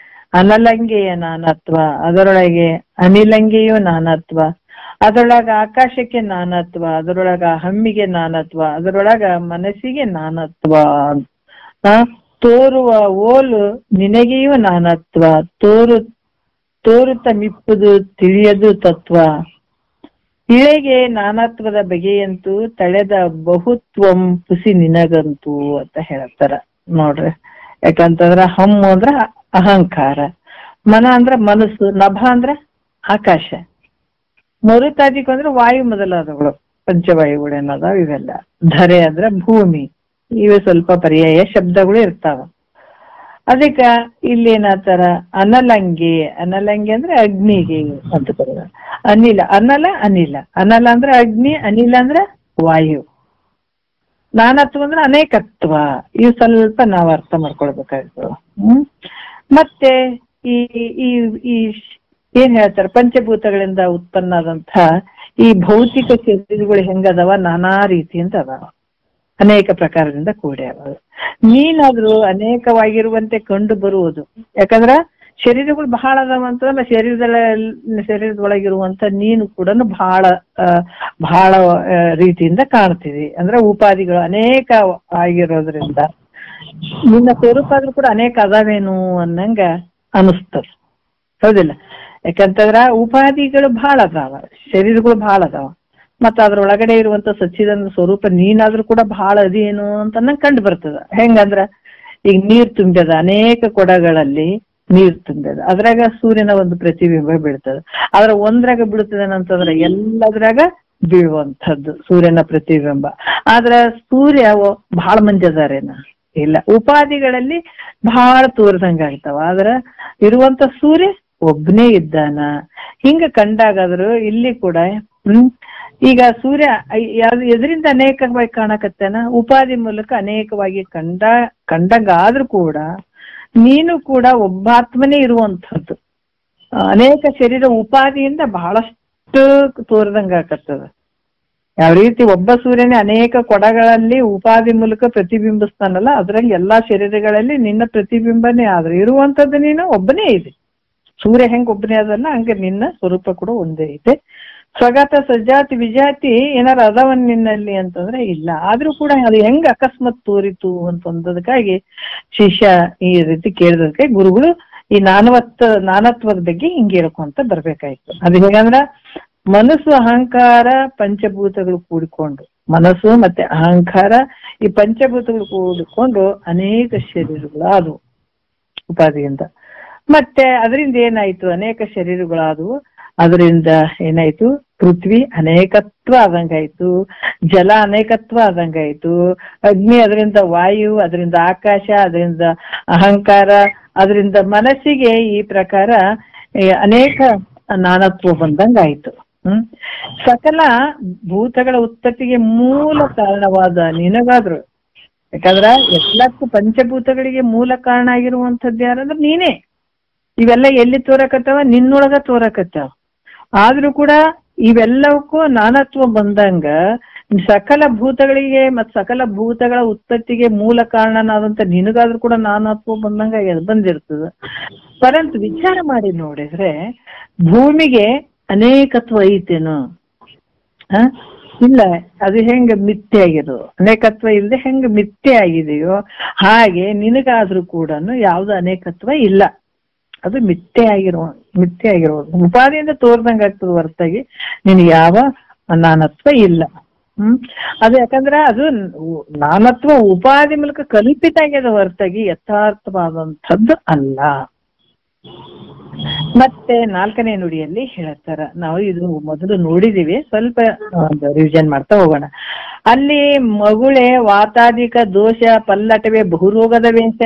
ಅನಲಂಗೆಯ ನಾನತ್ವ, ಅದರೊಳಗೆ ಅನಿಲಂಗೆಯು ನಾನತ್ವ, ಅದರೊಳಗ ಆಕಾಶಕ್ಕೆ ನಾನತ್ವ, ಅದರೊಳಗ ಹಮ್ಮಿಗೆ ನಾನತ್ವ, ಅದರೊಳಗ ಮನಸ್ಸಿಗೆ ನಾನತ್ವ, ತೋರುವ ಓಲು ನಿನಗೆಯೂ ನಾನತ್ವ, ತೋರುತ್ತ ಮಿಪ್ಪುದು ತಿಳಿಯದು ತತ್ವ, ಇಳೆಗೆ ನಾನತ್ವದ ಬಗೆಯಂತೂ ತಳೆದ ಬಹುತ್ವಂ ಪುಸಿ ನಿನಗಂತೂ ಅಂತ ಹೇಳ್ತಾರ ನೋಡ್ರಿ. ಯಾಕಂತಂದ್ರ ಹಮ್ಮು ಅಂದ್ರ ಅಹಂಕಾರ, ಮನ ಅಂದ್ರ ಮನಸ್ಸು, ನಭ ಅಂದ್ರ ಆಕಾಶ, ಮರುತಾದಿಕ ಅಂದ್ರೆ ವಾಯು ಮೊದಲಾದವುಗಳು ಪಂಚವಾಯುಗಳೇನದಾವ ಇವೆಲ್ಲ, ಧರೆ ಅಂದ್ರ ಭೂಮಿ, ಇವೆ ಸ್ವಲ್ಪ ಪರ್ಯಾಯ ಶಬ್ದಗಳು ಇರ್ತಾವ. ಅದಕ್ಕ ಇಲ್ಲಿ ಏನಾತಾರ ಅನಲಂಗೆ, ಅನಲಂಗೆ ಅಂದ್ರೆ ಅಗ್ನಿಗೆ ಅಂತ ಬರೋದ, ಅನಿಲ ಅನಲ ಅಂದ್ರೆ ಅಗ್ನಿ, ಅನಿಲ ಅಂದ್ರೆ ವಾಯು, ನಾನತ್ವ ಅಂದ್ರೆ ಅನೇಕತ್ವ. ಇವು ಸ್ವಲ್ಪ ನಾವು ಅರ್ಥ ಮಾಡ್ಕೊಳ್ಬೇಕಾಗ್ತದೆ. ಮತ್ತೆ ಈ ಈ ಏನ್ ಹೇಳ್ತಾರೆ, ಪಂಚಭೂತಗಳಿಂದ ಉತ್ಪನ್ನ ಆದಂತ ಈ ಭೌತಿಕ ಶರೀರಗಳು ಹೆಂಗದಾವ, ನಾನಾ ರೀತಿ ಅಂತ ಅದಾವ, ಅನೇಕ ಪ್ರಕಾರದಿಂದ ಕೂಡ್ಯಾವ. ನೀನಾದ್ರೂ ಅನೇಕವಾಗಿರುವಂತೆ ಕಂಡು ಬರುವುದು. ಯಾಕಂದ್ರ ಶರೀರಗಳು ಬಹಳ ಅದಾವಂತಂದ್ರ ಶರೀರದೊಳಗಿರುವಂತ ನೀನು ಕೂಡ ಬಹಳ ರೀತಿಯಿಂದ ಕಾಣ್ತೀವಿ. ಅಂದ್ರೆ ಉಪಾಧಿಗಳು ಅನೇಕ ಆಗಿರೋದ್ರಿಂದ ನಿನ್ನ ಸ್ವರೂಪ ಆದ್ರೂ ಕೂಡ ಅನೇಕ ಅದಾವೇನು ಅನ್ನಂಗ ಅನಿಸ್ತದ, ಹೌದಿಲ್ಲ? ಯಾಕಂತಂದ್ರ ಉಪಾಧಿಗಳು ಬಹಳ ಅದಾವ, ಶರೀರಗಳು ಬಹಳ ಅದಾವ, ಮತ್ತ ಅದ್ರ ಒಳಗಡೆ ಇರುವಂತ ಸಚ್ಚಿದಾನಂದ ಸ್ವರೂಪ ನೀನಾದ್ರೂ ಕೂಡ ಬಹಳ ಅದೇನು ಅಂತ ನಂಗೆ ಕಂಡು ಬರ್ತದ. ಹೆಂಗಂದ್ರ ಈಗ ನೀರ್ ತುಂಬ್ಯದ, ಅನೇಕ ಕೊಡಗಳಲ್ಲಿ ನೀರ್ ತುಂಬ್ಯದ, ಅದ್ರಾಗ ಸೂರ್ಯನ ಒಂದು ಪ್ರತಿಬಿಂಬ ಬೀಳ್ತದ, ಅದ್ರ ಒಂದ್ರಾಗ ಬೀಳ್ತದೇನಂತಂದ್ರ ಎಲ್ಲದ್ರಾಗ ಬೀಳುವಂಥದ್ದು ಸೂರ್ಯನ ಪ್ರತಿಬಿಂಬ. ಆದ್ರ ಸೂರ್ಯ ಬಹಳ ಮಂದಿ ಅದಾರೇನ? ಇಲ್ಲ. ಉಪಾಧಿಗಳಲ್ಲಿ ಬಹಳ ತೋರ್ದಂಗ ಆಗ್ತಾವ, ಆದ್ರ ಇರುವಂತ ಸೂರ್ಯ ಒಬ್ನೇ ಇದ್ದಾನ. ಹಿಂಗ ಕಂಡಾಗಾದ್ರು ಇಲ್ಲಿ ಕೂಡ ಈಗ ಸೂರ್ಯ ಎದರಿಂದ ಅನೇಕವಾಗಿ ಕಾಣಕತ್ತಾನ, ಉಪಾಧಿ ಮೂಲಕ ಅನೇಕವಾಗಿ ಕಂಡಂಗಾದ್ರೂ ಕೂಡ ನೀನು ಕೂಡ ಒಬ್ಬಾತ್ಮನೇ ಇರುವಂಥದ್ದು. ಅನೇಕ ಶರೀರ ಉಪಾಧಿಯಿಂದ ಬಹಳಷ್ಟು ತೋರ್ದಂಗ ಆಕತ್ತದ. ಯಾವ ರೀತಿ ಒಬ್ಬ ಸೂರ್ಯನೇ ಅನೇಕ ಕೊಡಗಳಲ್ಲಿ ಉಪಾಧಿ ಮೂಲಕ ಪ್ರತಿಬಿಂಬಿಸ್ತಾನಲ್ಲ, ಅದ್ರಲ್ಲಿ ಎಲ್ಲಾ ಶರೀರಗಳಲ್ಲಿ ನಿನ್ನ ಪ್ರತಿಬಿಂಬನೇ ಆದ್ರೆ ಇರುವಂತದ್ದು ನೀನು ಒಬ್ಬನೇ ಇದೆ. ಸೂರ್ಯ ಹೆಂಗ್ ಒಬ್ಬನೇ ಅದಲ್ಲ ಹಂಗೆ ನಿನ್ನ ಸ್ವರೂಪ ಕೂಡ ಒಂದೇ ಇದೆ. ಸ್ವಗತ ಸಜಾತಿ ವಿಜಾತಿ ಏನಾರು ಅದಾವನ್ ನಿನ್ನಲ್ಲಿ ಅಂತಂದ್ರೆ ಇಲ್ಲ. ಆದ್ರೂ ಕೂಡ ಅದು ಹೆಂಗ್ ಅಕಸ್ಮಾತ್ ತೋರಿತು ಅಂತಂದದಕ್ಕಾಗಿ ಶಿಷ್ಯ ಈ ರೀತಿ ಕೇಳಿದಕ್ಕೆ ಗುರುಗಳು ಈ ನಾನತ್ವದ ಬಗ್ಗೆ ಹಿಂಗೆ ಹೇಳ್ಕೊಂತ ಬರ್ಬೇಕಾಯ್ತು. ಅದು ಹೇಗಂದ್ರ ಮನಸ್ಸು ಅಹಂಕಾರ ಪಂಚಭೂತಗಳು ಕೂಡಿಕೊಂಡು, ಮನಸ್ಸು ಮತ್ತೆ ಅಹಂಕಾರ ಈ ಪಂಚಭೂತಗಳು ಕೂಡಿಕೊಂಡು ಅನೇಕ ಶರೀರಗಳಾದವು ಉಪಾಧಿಯಿಂದ. ಮತ್ತೆ ಅದರಿಂದ ಏನಾಯ್ತು, ಅನೇಕ ಶರೀರಗಳಾದವು. ಅದರಿಂದ ಏನಾಯ್ತು, ಪೃಥ್ವಿ ಅನೇಕತ್ವ ಆದಂಗಾಯ್ತು, ಜಲ ಅನೇಕತ್ವ ಆದಂಗಾಯ್ತು, ಅಗ್ನಿ, ಅದರಿಂದ ವಾಯು, ಅದರಿಂದ ಆಕಾಶ, ಅದರಿಂದ ಅಹಂಕಾರ, ಅದರಿಂದ ಮನಸ್ಸಿಗೆ ಈ ಪ್ರಕಾರ ಅನೇಕ ನಾನತ್ವ ಬಂದಂಗಾಯ್ತು. ಸಕಲ ಭೂತಗಳ ಉತ್ಪತ್ತಿಗೆ ಮೂಲ ಕಾರಣವಾದ ನಿನಗಾದ್ರು, ಯಾಕಂದ್ರ ಎಲ್ಲಕ್ಕೂ ಪಂಚಭೂತಗಳಿಗೆ ಮೂಲ ಕಾರಣ ಆಗಿರುವಂಥದ್ದು ಯಾರಂದ್ರೆ ನೀನೇ. ಇವೆಲ್ಲ ಎಲ್ಲಿ ತೋರಕತ್ತಾವ, ನಿನ್ನೊಳಗ ತೋರಕತ್ತಾವ. ಆದ್ರೂ ಕೂಡ ಇವೆಲ್ಲವಕ್ಕೂ ನಾನತ್ವ ಬಂದಂಗ ಸಕಲ ಭೂತಗಳಿಗೆ ಮತ್ ಸಕಲ ಭೂತಗಳ ಉತ್ಪತ್ತಿಗೆ ಮೂಲ ಕಾರಣನಾದಂತ ನಿನಗಾದ್ರೂ ಕೂಡ ನಾನತ್ವ ಬಂದಂಗ ಬಂದಿರ್ತದ. ಪರಂತು ವಿಚಾರ ಮಾಡಿ ನೋಡಿದ್ರೆ ಭೂಮಿಗೆ ಅನೇಕತ್ವ ಐತೇನು? ಇಲ್ಲ. ಅದು ಹೆಂಗ ಮಿಥ್ಯೆ ಆಗಿರೋದು, ಅನೇಕತ್ವ ಇಲ್ಲದೆ ಹೆಂಗ ಮಿಥ್ಯೆ ಆಗಿದೆಯೋ ಹಾಗೆ ನಿನಗಾದ್ರೂ ಕೂಡ ಯಾವ್ದು ಅನೇಕತ್ವ ಇಲ್ಲ, ಅದು ಮಿಥ್ಯೆ ಆಗಿರೋದು. ಉಪಾಧಿಯಿಂದ ತೋರ್ದಂಗ ಆಗ್ತದ ಹೊರತಾಗಿ ನಿನಗೆ ಯಾವ ನಾನತ್ವ ಇಲ್ಲ. ಅದು ಯಾಕಂದ್ರೆ ಅದು ನಾನತ್ವ ಉಪಾಧಿ ಮೂಲಕ ಕಲ್ಪಿತ ಆಗ್ಯದ ಹೊರತಾಗಿ ಯಥಾರ್ಥವಾದಂಥದ್ದು ಅಲ್ಲ. ಮತ್ತೆ 4ನೇ ನುಡಿಯಲ್ಲಿ ಹೇಳ್ತಾರ. ನಾವು ಇದು ಮೊದಲು ನೋಡಿದೀವಿ, ಸ್ವಲ್ಪ ಒಂದು ರಿವಿಷನ್ ಮಾಡ್ತಾ ಹೋಗೋಣ. ಅಲ್ಲಿ ಮಗುಳೆ ವಾತಾದಿಕ ದೋಷ ಪಲ್ಲಟವೇ ಬಹುರೋಗದ ವೇಷ.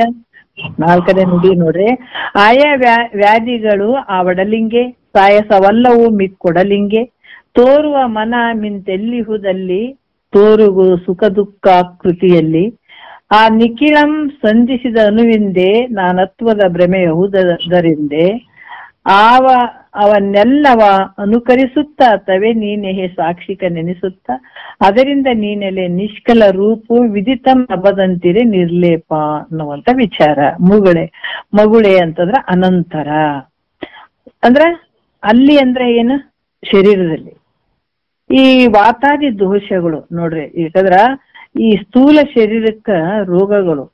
4ನೇ ನುಡಿ ನೋಡ್ರಿ. ಆಯಾ ವ್ಯಾಧಿಗಳು ಆವಡಲಿಂಗೆ ಸಾಯಸವಲ್ಲವು ಮಿಕ್ಕೊಡಲಿಂಗೆ ತೋರುವ ಮನ ಮಿಂತೆಲ್ಲಿಹುದಲ್ಲಿ ತೋರುಗು ಸುಖ ದುಃಖ ಕೃತಿಯಲ್ಲಿ ಆ ನಿಖಿಳಂ ಸಂಧಿಸಿದ ಅನುವಿಂದೆ ನಾನತ್ವದ ಭ್ರಮೆಯಹುದರಿಂದೆ ಅವನ್ನೆಲ್ಲವ ಅನುಕರಿಸುತ್ತಾ ತವೆ ನೀನೆಹೆ ಸಾಕ್ಷಿಕ ನೆನೆಸುತ್ತ ಅದರಿಂದ ನೀನೆಲೆ ನಿಷ್ಕಲ ರೂಪು ವಿದಿತಂ ಅಬದಂತಿರೆ ನಿರ್ಲೇಪ ಅನ್ನುವಂತ ವಿಚಾರ. ಮಗುಳೆ ಅಂತಂದ್ರ ಅನಂತರ ಅಂದ್ರ ಅಲ್ಲಿ ಅಂದ್ರೆ ಏನು, ಶರೀರದಲ್ಲಿ ಈ ವಾತಾದಿ ದೋಷಗಳು ನೋಡ್ರಿ. ಯಾಕಂದ್ರ ಈ ಸ್ಥೂಲ ಶರೀರಕ್ಕ ರೋಗಗಳು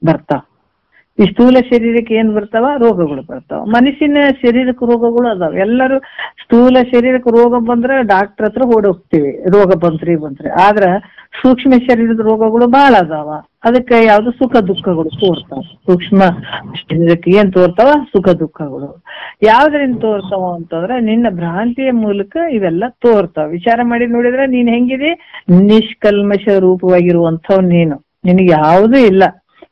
ಬರ್ತಾವ. ಈ ಸ್ಥೂಲ ಶರೀರಕ್ಕೆ ಏನ್ ಬರ್ತಾವ, ರೋಗಗಳು ಬರ್ತಾವ. ಮನುಷ್ಯನ ಶರೀರಕ್ಕೆ ರೋಗಗಳು ಅದಾವ. ಎಲ್ಲರೂ ಸ್ಥೂಲ ಶರೀರಕ್ಕೆ ರೋಗ ಬಂದ್ರೆ ಡಾಕ್ಟರ್ ಹತ್ರ ಓಡೋಗ್ತೀವಿ, ರೋಗ ಬಂತ್ರಿ. ಆದ್ರ ಸೂಕ್ಷ್ಮ ಶರೀರದ ರೋಗಗಳು ಬಹಳ ಅದಾವ. ಅದಕ್ಕೆ ಯಾವ್ದು ಸುಖ ದುಃಖಗಳು ತೋರ್ತಾವ. ಸೂಕ್ಷ್ಮ ಶರೀರಕ್ಕೆ ಏನ್ ತೋರ್ತಾವ, ಸುಖ ದುಃಖಗಳು. ಯಾವ್ದ್ರಿಂದ ತೋರ್ತಾವ ಅಂತಂದ್ರೆ ನಿನ್ನ ಭ್ರಾಂತಿಯ ಮೂಲಕ ಇವೆಲ್ಲ ತೋರ್ತಾವ. ವಿಚಾರ ಮಾಡಿ ನೋಡಿದ್ರೆ ನೀನ್ ಹೆಂಗಿದೆ, ನಿಷ್ಕಲ್ಮಶ ರೂಪವಾಗಿರುವಂಥವ್ ನೀನು. ನಿನಗೆ ಯಾವುದೂ ಇಲ್ಲ,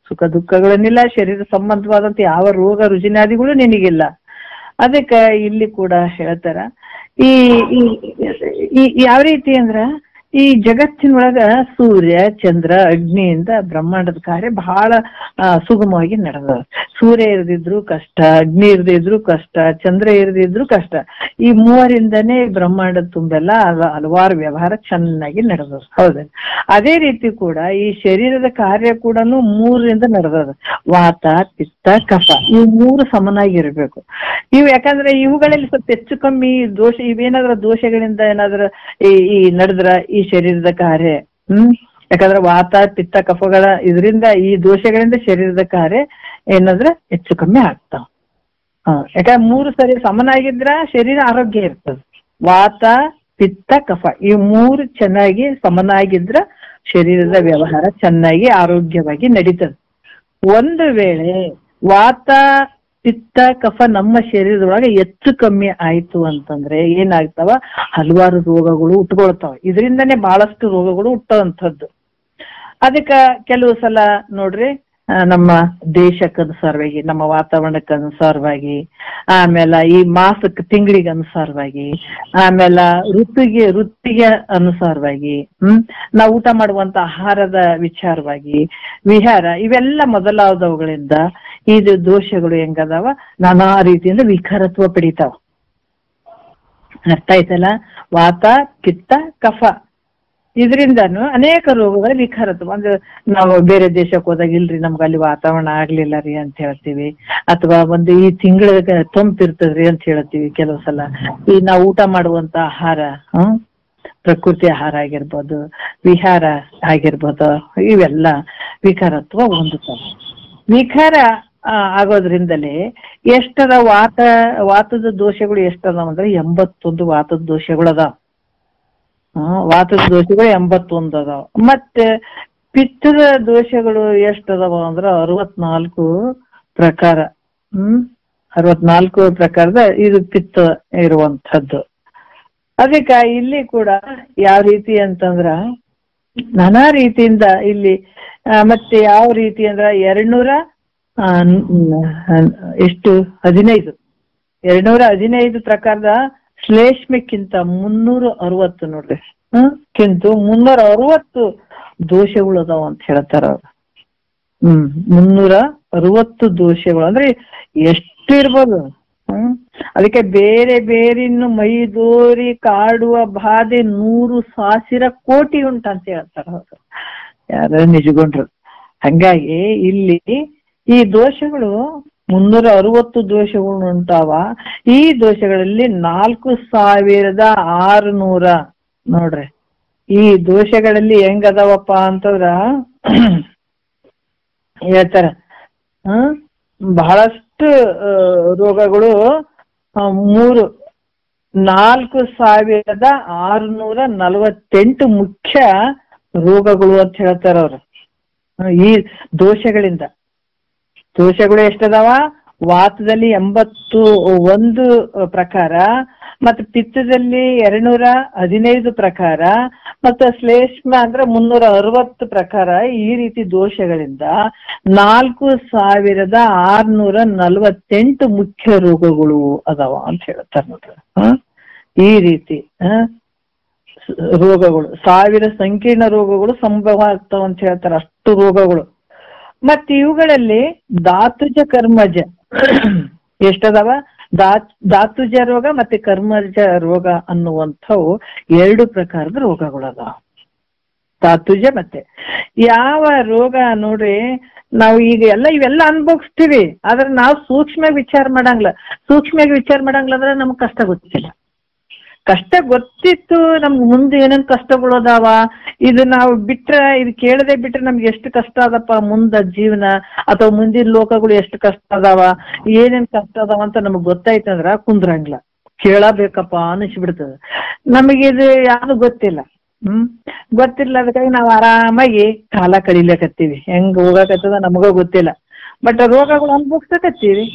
ಸುಖ ದುಃಖಗಳನ್ನಿಲ್ಲ, ಶರೀರ ಸಂಬಂಧವಾದಂತ ಯಾವ ರೋಗ ರುಜಿನಾದಿಗಳು ನಿನಗಿಲ್ಲ. ಅದಕ್ಕೆ ಇಲ್ಲಿ ಕೂಡ ಹೇಳ್ತಾರ. ಈ ಯಾವ ರೀತಿ ಅಂದ್ರ ಈ ಜಗತ್ತಿನೊಳಗ ಸೂರ್ಯ ಚಂದ್ರ ಅಗ್ನಿಯಿಂದ ಬ್ರಹ್ಮಾಂಡದ ಕಾರ್ಯ ಬಹಳ ಸುಗಮವಾಗಿ ನಡೆದ. ಸೂರ್ಯ ಇರದಿದ್ರು ಕಷ್ಟ, ಅಗ್ನಿ ಇರದಿದ್ರು ಕಷ್ಟ, ಚಂದ್ರ ಇರದಿದ್ರು ಕಷ್ಟ. ಈ ಮೂವರಿಂದನೇ ಬ್ರಹ್ಮಾಂಡದ ತುಂಬೆಲ್ಲ ಹಲವಾರು ವ್ಯವಹಾರ ಚೆನ್ನಾಗಿ ನಡೆದ. ಹೌದ. ಅದೇ ರೀತಿ ಕೂಡ ಈ ಶರೀರದ ಕಾರ್ಯ ಕೂಡ 3ರಿಂದ ನಡೆದದ. ವಾತ ಪಿತ್ತ ಕಫ, ಈ 3 ಸಮನಾಗಿರ್ಬೇಕು. ಇವು ಯಾಕಂದ್ರೆ ಇವುಗಳಲ್ಲಿ ಸ್ವಲ್ಪ ಹೆಚ್ಚು ಕಮ್ಮಿ ದೋಷ, ಇವೇನಾದ್ರ ದೋಷಗಳಿಂದ ಏನಾದ್ರ ಈ ನಡೆದ್ರ ಈ ಶರೀರದ ಕಾರ್ಯ ಯಾಕಂದ್ರೆ ವಾತ ಪಿತ್ತ ಕಫಗಳ ಇದರಿಂದ ಈ ದೋಷಗಳಿಂದ ಶರೀರದ ಕಾರ್ಯ ಏನಾದ್ರ ಹೆಚ್ಚು ಕಮ್ಮಿ ಆಗ್ತಾವ. ಯಾಕಂದ್ರೆ 3 ಸರಿ ಸಮನಾಗಿದ್ರ ಶರೀರ ಆರೋಗ್ಯ ಇರ್ತದ. ವಾತ ಪಿತ್ತ ಕಫ ಈ 3 ಚೆನ್ನಾಗಿ ಸಮನಾಗಿದ್ರ ಶರೀರದ ವ್ಯವಹಾರ ಚೆನ್ನಾಗಿ ಆರೋಗ್ಯವಾಗಿ ನಡೀತದ. ಒಂದು ವೇಳೆ ವಾತ ಪಿತ್ತ ಕಫ ನಮ್ಮ ಶರೀರದೊಳಗೆ ಹೆಚ್ಚು ಕಮ್ಮಿ ಆಯ್ತು ಅಂತಂದ್ರೆ ಏನಾಗ್ತಾವ, ಹಲವಾರು ರೋಗಗಳು ಉಟ್ಕೊಳ್ತಾವ. ಇದರಿಂದನೇ ಬಹಳಷ್ಟು ರೋಗಗಳು ಹುಟ್ಟುವಂಥದ್ದು. ಅದಕ್ಕ ಕೆಲವು ಸಲ ನೋಡ್ರಿ ನಮ್ಮ ದೇಶಕ್ಕನುಸಾರವಾಗಿ, ನಮ್ಮ ವಾತಾವರಣಕ್ಕೆ ಅನುಸಾರವಾಗಿ, ಆಮೇಲೆ ಈ ಮಾಸಕ್ಕೆ ತಿಂಗಳಿಗೆ ಅನುಸಾರವಾಗಿ, ಆಮೇಲೆ ಋತುಗೆ ಅನುಸಾರವಾಗಿ, ನಾವು ಊಟ ಮಾಡುವಂತ ಆಹಾರದ ವಿಚಾರವಾಗಿ, ವಿಹಾರ ಇವೆಲ್ಲ ಮೊದಲಾದವುಗಳಿಂದ ಇದು ದೋಷಗಳು ಹೆಂಗದಾವ, ನಾನಾ ರೀತಿಯಿಂದ ವಿಕಾರತ್ವ ಪಡಿತಾವ. ಅರ್ಥ ಆಯ್ತಲ್ಲ? ವಾತ ಪಿತ್ತ ಕಫ ಇದರಿಂದನು ಅನೇಕ ರೋಗಗಳ ವಿಕಾರತ್ವ. ಅಂದ್ರೆ ನಾವು ಬೇರೆ ದೇಶಕ್ಕೆ ಹೋದಾಗ ಇಲ್ರಿ ನಮ್ಗೆ ಅಲ್ಲಿ ವಾತಾವರಣ ಆಗ್ಲಿಲ್ಲ ರೀ ಅಂತ ಹೇಳ್ತೀವಿ, ಅಥವಾ ಒಂದು ಈ ತಿಂಗಳ ತಂಪಿರ್ತದ್ರಿ ಅಂತ ಹೇಳ್ತೀವಿ. ಕೆಲವು ಸಲ ಈ ನಾವು ಊಟ ಮಾಡುವಂತ ಆಹಾರ, ಪ್ರಕೃತಿ ಆಹಾರ ಆಗಿರ್ಬೋದು, ವಿಹಾರ ಆಗಿರ್ಬೋದು, ಇವೆಲ್ಲ ವಿಕಾರತ್ವ ಹೊಂದುತ್ತವೆ. ವಿಕಾರ ಆಗೋದ್ರಿಂದಲೇ ಎಷ್ಟದ ವಾತದ ದೋಷಗಳು ಎಷ್ಟದಾವ ಅಂದ್ರೆ 81 ವಾತದ ದೋಷಗಳು ಅದಾವ. ವಾತದ ದೋಷಗಳು 81 ಅದಾವ. ಮತ್ತೆ ಪಿತ್ತದ ದೋಷಗಳು ಎಷ್ಟದಾವ ಅಂದ್ರೆ 64 ಪ್ರಕಾರ. 64 ಪ್ರಕಾರದ ಇದು ಪಿತ್ತ ಇರುವಂತದ್ದು. ಅದಕ್ಕೆ ಇಲ್ಲಿ ಕೂಡ ಯಾವ ರೀತಿ ಅಂತಂದ್ರ ನಾನಾ ರೀತಿಯಿಂದ ಇಲ್ಲಿ ಮತ್ತೆ ಯಾವ ರೀತಿ ಅಂದ್ರ 215 ಪ್ರಕಾರದ ಶ್ಲೇಷ್ಮಕ್ಕಿಂತ 360 ನೋಡ್ರಿ, ಕಿಂತು 360 ದೋಷಗಳು ಅದಾವ ಅಂತ ಹೇಳ್ತಾರ ಅವ್ರು. 360 ದೋಷಗಳು ಅಂದ್ರೆ ಎಷ್ಟು ಇರ್ಬೋದು. ಅದಕ್ಕೆ ಬೇರೆ ಬೇರೆ ಇನ್ನು ಮೈದೋರಿ ಕಾಡುವ ಬಾಧೆ 100,000 ಕೋಟಿ ಉಂಟಂತ ಹೇಳ್ತಾರ ಅವ್ರು, ಯಾರು ನಿಜಗೊಂಡ್ರು. ಹಂಗಾಗಿ ಇಲ್ಲಿ ಈ ದೋಷಗಳು 360 ದೋಷಗಳು ಉಂಟಾವ. ಈ ದೋಷಗಳಲ್ಲಿ 4,600 ನೋಡ್ರಿ. ಈ ದೋಷಗಳಲ್ಲಿ ಹೆಂಗದಾವಪ್ಪ ಅಂತಂದ್ರ ಹೇಳ್ತಾರ, ಬಹಳಷ್ಟು ರೋಗಗಳು 4,648 ಮುಖ್ಯ ರೋಗಗಳು ಅಂತ ಹೇಳ್ತಾರ ಅವ್ರು. ಈ ದೋಷಗಳು ಎಷ್ಟದಾವ? ವಾತದಲ್ಲಿ 81 ಪ್ರಕಾರ, ಮತ್ತೆ ಪಿತ್ತದಲ್ಲಿ 215 ಪ್ರಕಾರ, ಮತ್ತೆ ಶ್ಲೇಷ್ಮ ಅಂದ್ರೆ 360 ಪ್ರಕಾರ. ಈ ರೀತಿ ದೋಷಗಳಿಂದ 4648 ಮುಖ್ಯ ರೋಗಗಳು ಅದಾವ ಅಂತ ಹೇಳ್ತಾರೆ ನೋಡ್ರಿ. ಈ ರೀತಿ ರೋಗಗಳು 1000 ಸಂಕೀರ್ಣ ರೋಗಗಳು ಸಂಭವ ಆಗ್ತಾವ ಅಂತ ಹೇಳ್ತಾರೆ, ಅಷ್ಟು ರೋಗಗಳು. ಮತ್ತೆ ಇವುಗಳಲ್ಲಿ ಧಾತುಜ ಕರ್ಮಜ ಎಷ್ಟದಾವ? ಧಾತುಜ ರೋಗ ಮತ್ತೆ ಕರ್ಮಜ ರೋಗ ಅನ್ನುವಂಥವು 2 ಪ್ರಕಾರದ ರೋಗಗಳು ಅದಾವ. ಧಾತುಜ ಮತ್ತೆ ಯಾವ ರೋಗ ನೋಡ್ರಿ, ನಾವು ಈಗ ಇವೆಲ್ಲ ಅನುಭವಿಸ್ತೀವಿ, ಆದ್ರೆ ನಾವು ಸೂಕ್ಷ್ಮವಾಗಿ ವಿಚಾರ ಮಾಡಂಗಿಲ್ಲ. ಅಂದ್ರೆ ನಮ್ಗೆ ಕಷ್ಟ ಗೊತ್ತಿಲ್ಲ. ಕಷ್ಟ ಗೊತ್ತಿತ್ತು, ನಮ್ಗೆ ಮುಂದೆ ಏನೇನ್ ಕಷ್ಟಗಳು ಅದಾವ, ಇದು ನಾವು ಇದು ಕೇಳದೆ ಬಿಟ್ರೆ ನಮ್ಗೆ ಎಷ್ಟು ಕಷ್ಟ ಅದಪ್ಪ ಮುಂದ ಜೀವನ, ಅಥವಾ ಮುಂದಿನ ಲೋಕಗಳು ಎಷ್ಟು ಕಷ್ಟ ಅದಾವ, ಏನೇನ್ ಕಷ್ಟ ಅದಾವ ಅಂತ ನಮಗ್ ಗೊತ್ತಾಯ್ತಂದ್ರ ಕುಂದ್ರಂಗಿಲ್ಲ, ಕೇಳಬೇಕಪ್ಪ ಅನಿಸ್ಬಿಡ್ತದ. ನಮಗೆ ಇದು ಯಾವ್ದು ಗೊತ್ತಿಲ್ಲ. ಗೊತ್ತಿಲ್ಲ, ಅದಕ್ಕಾಗಿ ನಾವು ಆರಾಮಾಗಿ ಕಾಲ ಕಳಿಲಕತ್ತೀವಿ. ಹೆಂಗ್ ಹೋಗಕತ್ತದ ನಮಗ ಗೊತ್ತಿಲ್ಲ. ಬಟ್ ರೋಗಗಳು ಅನ್ಭೋಗ್ಸಕತ್ತೀವಿ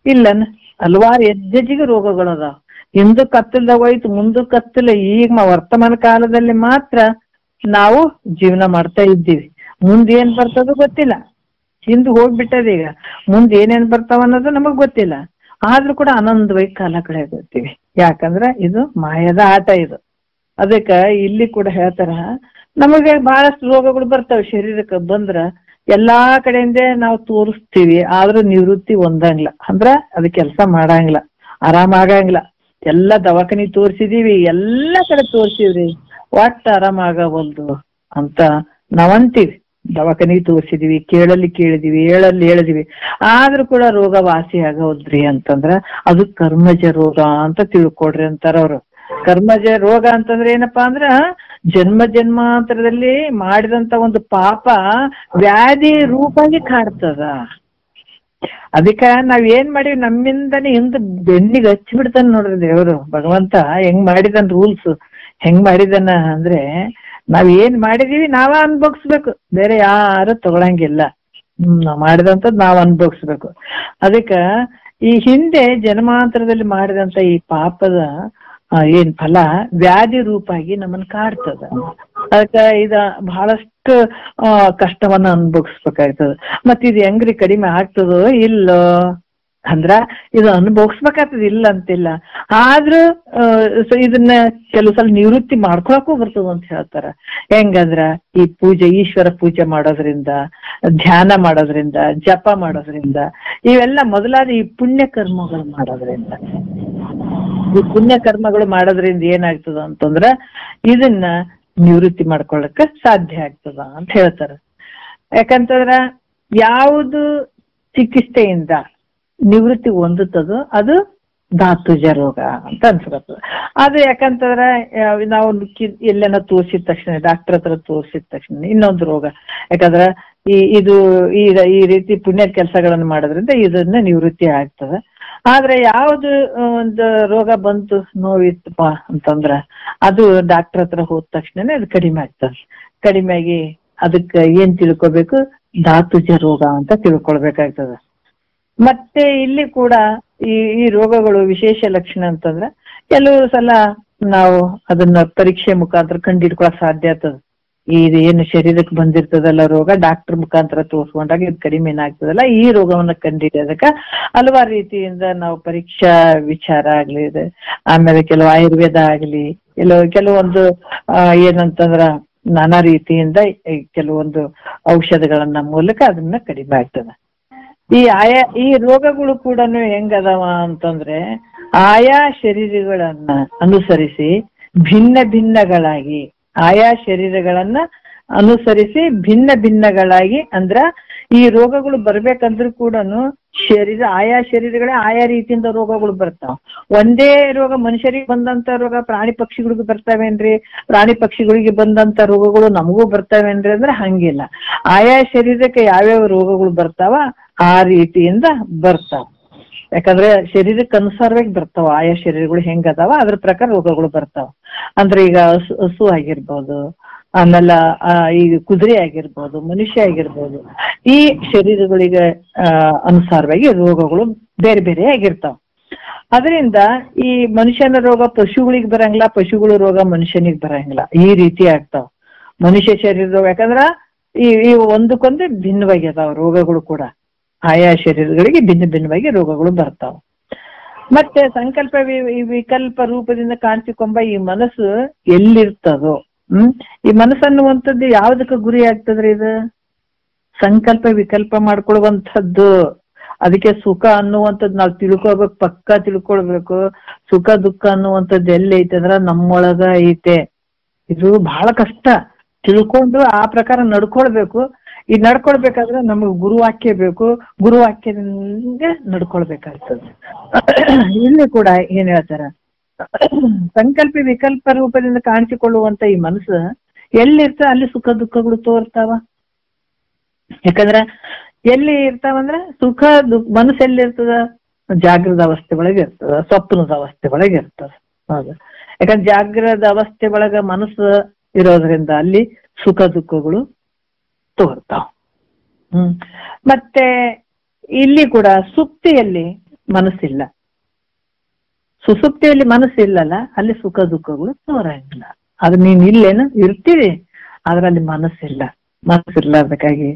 ಇಲ್ಲನ್. ಹಲವಾರು ಹೆಜ್ಜೆಜಿಗೆ ರೋಗಗಳು ಅದಾವ. ಹಿಂದೂ ಕತ್ತಲ್ದಾಗ ಹೋಯ್ತು, ಮುಂದಕ್ಕೆ ಕತ್ತಲ. ಈಗ ವರ್ತಮಾನ ಕಾಲದಲ್ಲಿ ಮಾತ್ರ ನಾವು ಜೀವನ ಮಾಡ್ತಾ ಇದ್ದೀವಿ. ಮುಂದೆ ಏನ್ ಬರ್ತದೋ ಗೊತ್ತಿಲ್ಲ. ಹಿಂದ್ ಹೋಗ್ಬಿಟ್ಟದ. ಈಗ ಮುಂದೆ ಏನೇನ್ ಬರ್ತಾವ ಅನ್ನೋದು ನಮಗ್ ಗೊತ್ತಿಲ್ಲ. ಆದ್ರೂ ಕೂಡ ಆನಂದವಾಗಿ ಕಾಲ ಕಳೆಯತ್ತೀವಿ. ಯಾಕಂದ್ರ ಇದು ಮಾಯದ ಆಟ ಇದು. ಅದಕ್ಕ ಇಲ್ಲಿ ಕೂಡ ಹೇಳ್ತಾರ, ನಮಗೆ ಬಹಳಷ್ಟು ರೋಗಗಳು ಬರ್ತಾವೆ ಶರೀರಕ್ಕೆ. ಬಂದ್ರ ಎಲ್ಲಾ ಕಡೆಯಿಂದ ನಾವು ತೋರಿಸ್ತೀವಿ, ಆದ್ರೂ ನಿವೃತ್ತಿ ಹೊಂದಂಗಿಲ್ಲ. ಅಂದ್ರ ಅದ್ ಕೆಲಸ ಮಾಡಂಗಿಲ್ಲ, ಆರಾಮಾಗಂಗಿಲ್ಲ. ಎಲ್ಲ ದವಾಖಾನಿ ತೋರ್ಸಿದೀವಿ, ಎಲ್ಲ ಕಡೆ ತೋರ್ಸಿವ್ರಿ, ಒಟ್ಟು ಆರಾಮಾಗವಲ್ದು ಅಂತ ನಾವಂತೀವಿ. ದವಾಖಾನಿ ತೋರ್ಸಿದೀವಿ, ಕೇಳಿದೀವಿ, ಹೇಳಿದೀವಿ, ಆದ್ರೂ ಕೂಡ ರೋಗ ವಾಸಿ ಆಗವಲ್ದ್ರಿ ಅಂತಂದ್ರ ಅದು ಕರ್ಮಜ ರೋಗ ಅಂತ ತಿಳ್ಕೊಡ್ರಿ ಅಂತಾರ ಅವ್ರು. ಕರ್ಮಜ ರೋಗ ಅಂತಂದ್ರೆ ಏನಪ್ಪಾ ಅಂದ್ರ ಜನ್ಮಾಂತರದಲ್ಲಿ ಮಾಡಿದಂತ ಒಂದು ಪಾಪ ವ್ಯಾಧಿ ರೂಪಾಗಿ ಕಾಡ್ತದ. ಅದಕ್ಕ ನಾವ್ ಏನ್ ಮಾಡಿವಿ, ನಮ್ಮಿಂದನೇ ಹಿಂದ್ ಬೆನ್ನಿಗೆ ಹಚ್ಚಿ ಬಿಡ್ತಾನ ನೋಡ್ರಿ ದೇವ್ರು. ಭಗವಂತ ಹೆಂಗ್ ಮಾಡಿದನ್ ರೂಲ್ಸ್, ಹೆಂಗ್ ಮಾಡಿದನ ಅಂದ್ರೆ ನಾವ್ ಏನ್ ಮಾಡಿದೀವಿ ನಾವ ಅನ್ಭೋಗಿಸ್ಬೇಕು, ಬೇರೆ ಯಾರು ತಗೊಳಂಗಿಲ್ಲ. ನಾವ್ ಮಾಡಿದಂಥದ್ ನಾವ್ ಅನ್ಭೋಗಿಸ್ಬೇಕು. ಅದಕ್ಕ ಈ ಹಿಂದೆ ಜನ್ಮಾಂತರದಲ್ಲಿ ಮಾಡಿದಂತ ಈ ಪಾಪದ ಏನ್ ಫಲ ವ್ಯಾಧಿ ರೂಪಾಗಿ ನಮ್ಮನ್ನ ಕಾಡ್ತದ. ಅದಕ್ಕ ಇದ ಬಹಳಷ್ಟು ಕಷ್ಟವನ್ನ ಅನುಭವಿಸ್ಬೇಕಾಗ್ತದ. ಮತ್ ಇದು ಹೆಂಗ್ರಿ ಕಡಿಮೆ ಆಗ್ತದೋ ಇಲ್ಲೋ ಅಂದ್ರ ಇದು ಅನುಭವಿಸ್ಬೇಕಾಗ್ತದ, ಇಲ್ಲ ಅಂತಿಲ್ಲ. ಆದ್ರೂ ಇದನ್ನ ಕೆಲವು ಸಲ ನಿವೃತ್ತಿ ಮಾಡ್ಕೊಳಕ್ಕೂ ಬರ್ತದ ಅಂತ ಹೇಳ್ತಾರ. ಹೆಂಗಂದ್ರ ಈ ಪೂಜೆ, ಈಶ್ವರ ಪೂಜೆ ಮಾಡೋದ್ರಿಂದ, ಧ್ಯಾನ ಮಾಡೋದ್ರಿಂದ, ಜಪ ಮಾಡೋದ್ರಿಂದ, ಇವೆಲ್ಲ ಮೊದಲಾದ ಈ ಪುಣ್ಯ ಕರ್ಮಗಳು ಮಾಡೋದ್ರಿಂದ, ಈ ಪುಣ್ಯ ಕರ್ಮಗಳು ಮಾಡೋದ್ರಿಂದ ಏನಾಗ್ತದ ಅಂತಂದ್ರ ಇದನ್ನ ನಿವೃತ್ತಿ ಮಾಡ್ಕೊಳಕ ಸಾಧ್ಯ ಆಗ್ತದ ಅಂತ ಹೇಳ್ತಾರ. ಯಾಕಂತಂದ್ರ ಯಾವುದು ಚಿಕಿತ್ಸೆಯಿಂದ ನಿವೃತ್ತಿ ಹೊಂದುತ್ತದೋ ಅದು ಧಾತುಜ ರೋಗ ಅಂತ ಅನ್ಸ್ಕೊತದ. ಅದು ಯಾಕಂತಂದ್ರ ನಾವು ಎಲ್ಲೇನೋ ತೋರ್ಸಿದ ತಕ್ಷಣ, ಡಾಕ್ಟರ್ ಹತ್ರ ತೋರ್ಸಿದ ತಕ್ಷಣ ಇನ್ನೊಂದು ರೋಗ. ಯಾಕಂದ್ರ ಈ ರೀತಿ ಪುಣ್ಯ ಕೆಲಸಗಳನ್ನ ಮಾಡೋದ್ರಿಂದ ಇದನ್ನ ನಿವೃತ್ತಿ ಆಗ್ತದ. ಆದ್ರೆ ಯಾವ್ದು ಒಂದು ರೋಗ ಬಂತು, ನೋವಿತ್ತಪ್ಪ ಅಂತಂದ್ರ ಅದು ಡಾಕ್ಟರ್ ಹತ್ರ ಹೋದ ತಕ್ಷಣನೇ ಅದು ಕಡಿಮೆ ಆಗ್ತದೆ. ಕಡಿಮೆ ಆಗಿ ಅದಕ್ಕೆ ಏನ್ ತಿಳ್ಕೊಬೇಕು, ಧಾತುಜ ರೋಗ ಅಂತ ತಿಳ್ಕೊಳ್ಬೇಕಾಗ್ತದ. ಮತ್ತೆ ಇಲ್ಲಿ ಕೂಡ ಈ ರೋಗಗಳು ವಿಶೇಷ ಲಕ್ಷಣ ಅಂತಂದ್ರ ಕೆಲವು ಸಲ ನಾವು ಅದನ್ನ ಪರೀಕ್ಷೆ ಮುಖಾಂತರ ಕಂಡಿಡ್ಕೊಳಕ್ ಸಾಧ್ಯ ಆಗ್ತದ. ಇದು ಏನು ಶರೀರಕ್ಕೆ ಬಂದಿರ್ತದಲ್ಲ ರೋಗ, ಡಾಕ್ಟರ್ ಮುಖಾಂತರ ತೋರ್ಸ್ಕೊಂಡಾಗ ಇದು ಕಡಿಮೆ ಏನಾಗ್ತದಲ್ಲ, ಈ ರೋಗವನ್ನ ಕಂಡಿಡಿಯೋದಕ್ಕ ಹಲವಾರು ರೀತಿಯಿಂದ ನಾವು ಪರೀಕ್ಷಾ ವಿಚಾರ ಆಗ್ಲಿ, ಆಮೇಲೆ ಕೆಲವು ಆಯುರ್ವೇದ ಆಗ್ಲಿ, ಕೆಲವೊಂದು ಏನಂತಂದ್ರ ನಾನಾ ರೀತಿಯಿಂದ ಕೆಲವೊಂದು ಔಷಧಗಳನ್ನ ಮೂಲಕ ಅದನ್ನ ಕಡಿಮೆ ಆಗ್ತದ. ಈ ರೋಗಗಳು ಕೂಡ ಹೆಂಗದಾವ ಅಂತಂದ್ರೆ ಆಯಾ ಶರೀರಗಳನ್ನ ಅನುಸರಿಸಿ ಭಿನ್ನ ಭಿನ್ನಗಳಾಗಿ, ಆಯಾ ಶರೀರಗಳನ್ನ ಅನುಸರಿಸಿ ಭಿನ್ನ ಭಿನ್ನಗಳಾಗಿ, ಅಂದ್ರ ಈ ರೋಗಗಳು ಬರ್ಬೇಕಂದ್ರೂ ಕೂಡ ಆಯಾ ಶರೀರಗಳೇ ಆಯಾ ರೀತಿಯಿಂದ ರೋಗಗಳು ಬರ್ತಾವ. ಒಂದೇ ರೋಗ ಮನುಷ್ಯರಿಗೆ ಬಂದಂತ ರೋಗ ಪ್ರಾಣಿ ಪಕ್ಷಿಗಳಿಗೂ ಬರ್ತಾವೇನ್ರಿ, ಪ್ರಾಣಿ ಪಕ್ಷಿಗಳಿಗೆ ಬಂದಂತ ರೋಗಗಳು ನಮಗೂ ಬರ್ತಾವೇನ್ರಿ ಅಂದ್ರೆ ಹಂಗಿಲ್ಲ. ಆಯಾ ಶರೀರಕ್ಕೆ ಯಾವ್ಯಾವ ರೋಗಗಳು ಬರ್ತಾವ ಆ ರೀತಿಯಿಂದ ಬರ್ತಾವ. ಯಾಕಂದ್ರೆ ಶರೀರಕ್ಕೆ ಅನುಸಾರವಾಗಿ ಬರ್ತಾವ. ಆಯಾ ಶರೀರಗಳು ಹೆಂಗದಾವ ಅದ್ರ ಪ್ರಕಾರ ರೋಗಗಳು ಬರ್ತಾವ. ಅಂದ್ರೆ ಈಗ ಹಸು ಆಗಿರ್ಬೋದು, ಆಮೇಲೆ ಈ ಕುದುರೆ ಆಗಿರ್ಬೋದು, ಮನುಷ್ಯ ಆಗಿರ್ಬೋದು, ಈ ಶರೀರಗಳಿಗೆ ಅನುಸಾರವಾಗಿ ರೋಗಗಳು ಬೇರೆ ಬೇರೆ ಆಗಿರ್ತಾವ. ಅದರಿಂದ ಈ ಮನುಷ್ಯನ ರೋಗ ಪಶುಗಳಿಗೆ ಬರಂಗಿಲ್ಲ, ಪಶುಗಳ ರೋಗ ಮನುಷ್ಯನಿಗೆ ಬರಂಗಿಲ್ಲ, ಈ ರೀತಿ ಆಗ್ತಾವ. ಮನುಷ್ಯ ಶರೀರ ರೋಗ ಯಾಕಂದ್ರ ಈ ಒಂದಕ್ಕೊಂದು ಭಿನ್ನವಾಗಿ ಅದಾವ ರೋಗಗಳು ಕೂಡ. ಆಯಾ ಶರೀರಗಳಿಗೆ ಭಿನ್ನ ಭಿನ್ನವಾಗಿ ರೋಗಗಳು ಬರ್ತಾವ. ಮತ್ತೆ ಸಂಕಲ್ಪ ವಿಕಲ್ಪ ರೂಪದಿಂದ ಕಾಣಿಸಿಕೊಂಬ ಈ ಮನಸ್ಸು ಎಲ್ಲಿರ್ತದೋ, ಈ ಮನಸ್ಸನ್ನುವಂಥದ್ದು ಯಾವ್ದಕ್ಕೆ ಗುರಿ ಆಗ್ತದ್ರಿ? ಇದು ಸಂಕಲ್ಪ ವಿಕಲ್ಪ ಮಾಡ್ಕೊಳ್ಳುವಂಥದ್ದು. ಅದಕ್ಕೆ ಸುಖ ಅನ್ನುವಂಥದ್ದು ನಾವು ತಿಳ್ಕೊಳ್ಬೇಕು, ಪಕ್ಕ ತಿಳ್ಕೊಳ್ಬೇಕು. ಸುಖ ದುಃಖ ಅನ್ನುವಂಥದ್ದು ಎಲ್ಲಿ ಐತೆ ಅಂದ್ರ ನಮ್ಮೊಳಗ ಐತೆ. ಇದು ಬಹಳ ಕಷ್ಟ. ತಿಳ್ಕೊಂಡು ಆ ಪ್ರಕಾರ ನಡ್ಕೊಳ್ಬೇಕು. ಈ ನಡ್ಕೊಳ್ಬೇಕಾದ್ರೆ ನಮಗ್ ಗುರುವಾಕ್ಯ ಬೇಕು, ಗುರುವಾಕ್ಯದಿಂದ ನಡ್ಕೊಳ್ಬೇಕಾಗ್ತದೆ. ಇಲ್ಲಿ ಕೂಡ ಏನ್ ಹೇಳ್ತಾರ, ಸಂಕಲ್ಪ ವಿಕಲ್ಪ ರೂಪದಿಂದ ಕಾಣಿಸಿಕೊಳ್ಳುವಂತ ಈ ಮನಸ್ಸು ಎಲ್ಲಿರ್ತ ಅಲ್ಲಿ ಸುಖ ದುಃಖಗಳು ತೋರ್ತಾವ. ಯಾಕಂದ್ರ ಎಲ್ಲಿ ಇರ್ತಾವಂದ್ರ ಸುಖ ಮನಸ್ಸು ಎಲ್ಲಿರ್ತದ? ಜಾಗೃತ ಅವಸ್ಥೆ ಒಳಗೆ ಇರ್ತದ, ಸ್ವಪ್ನದ ಅವಸ್ಥೆ ಒಳಗೆ ಇರ್ತದ. ಹೌದು, ಯಾಕಂದ್ರೆ ಜಾಗೃತ ಅವಸ್ಥೆ ಒಳಗ ಮನಸ್ಸು ಇರೋದ್ರಿಂದ ಅಲ್ಲಿ ಸುಖ ದುಃಖಗಳು ತೋರ್ತಾವ. ಮತ್ತೆ ಇಲ್ಲಿ ಕೂಡ ಸುಪ್ತಿಯಲ್ಲಿ ಮನಸ್ಸಿಲ್ಲ. ಸುಸುಪ್ತಿಯಲ್ಲಿ ಮನಸ್ಸಿಲ್ಲಲ್ಲ, ಅಲ್ಲಿ ಸುಖ ದುಃಖಗಳು ತೋರಂಗಿಲ್ಲ. ಅದು ನೀನ್ ಇಲ್ಲೇನು ಇರ್ತೀರಿ, ಆದ್ರೆ ಅಲ್ಲಿ ಮನಸ್ಸಿಲ್ಲ. ಮನಸ್ಸಿರ್ಲಾರ್ದಕ್ಕಾಗಿ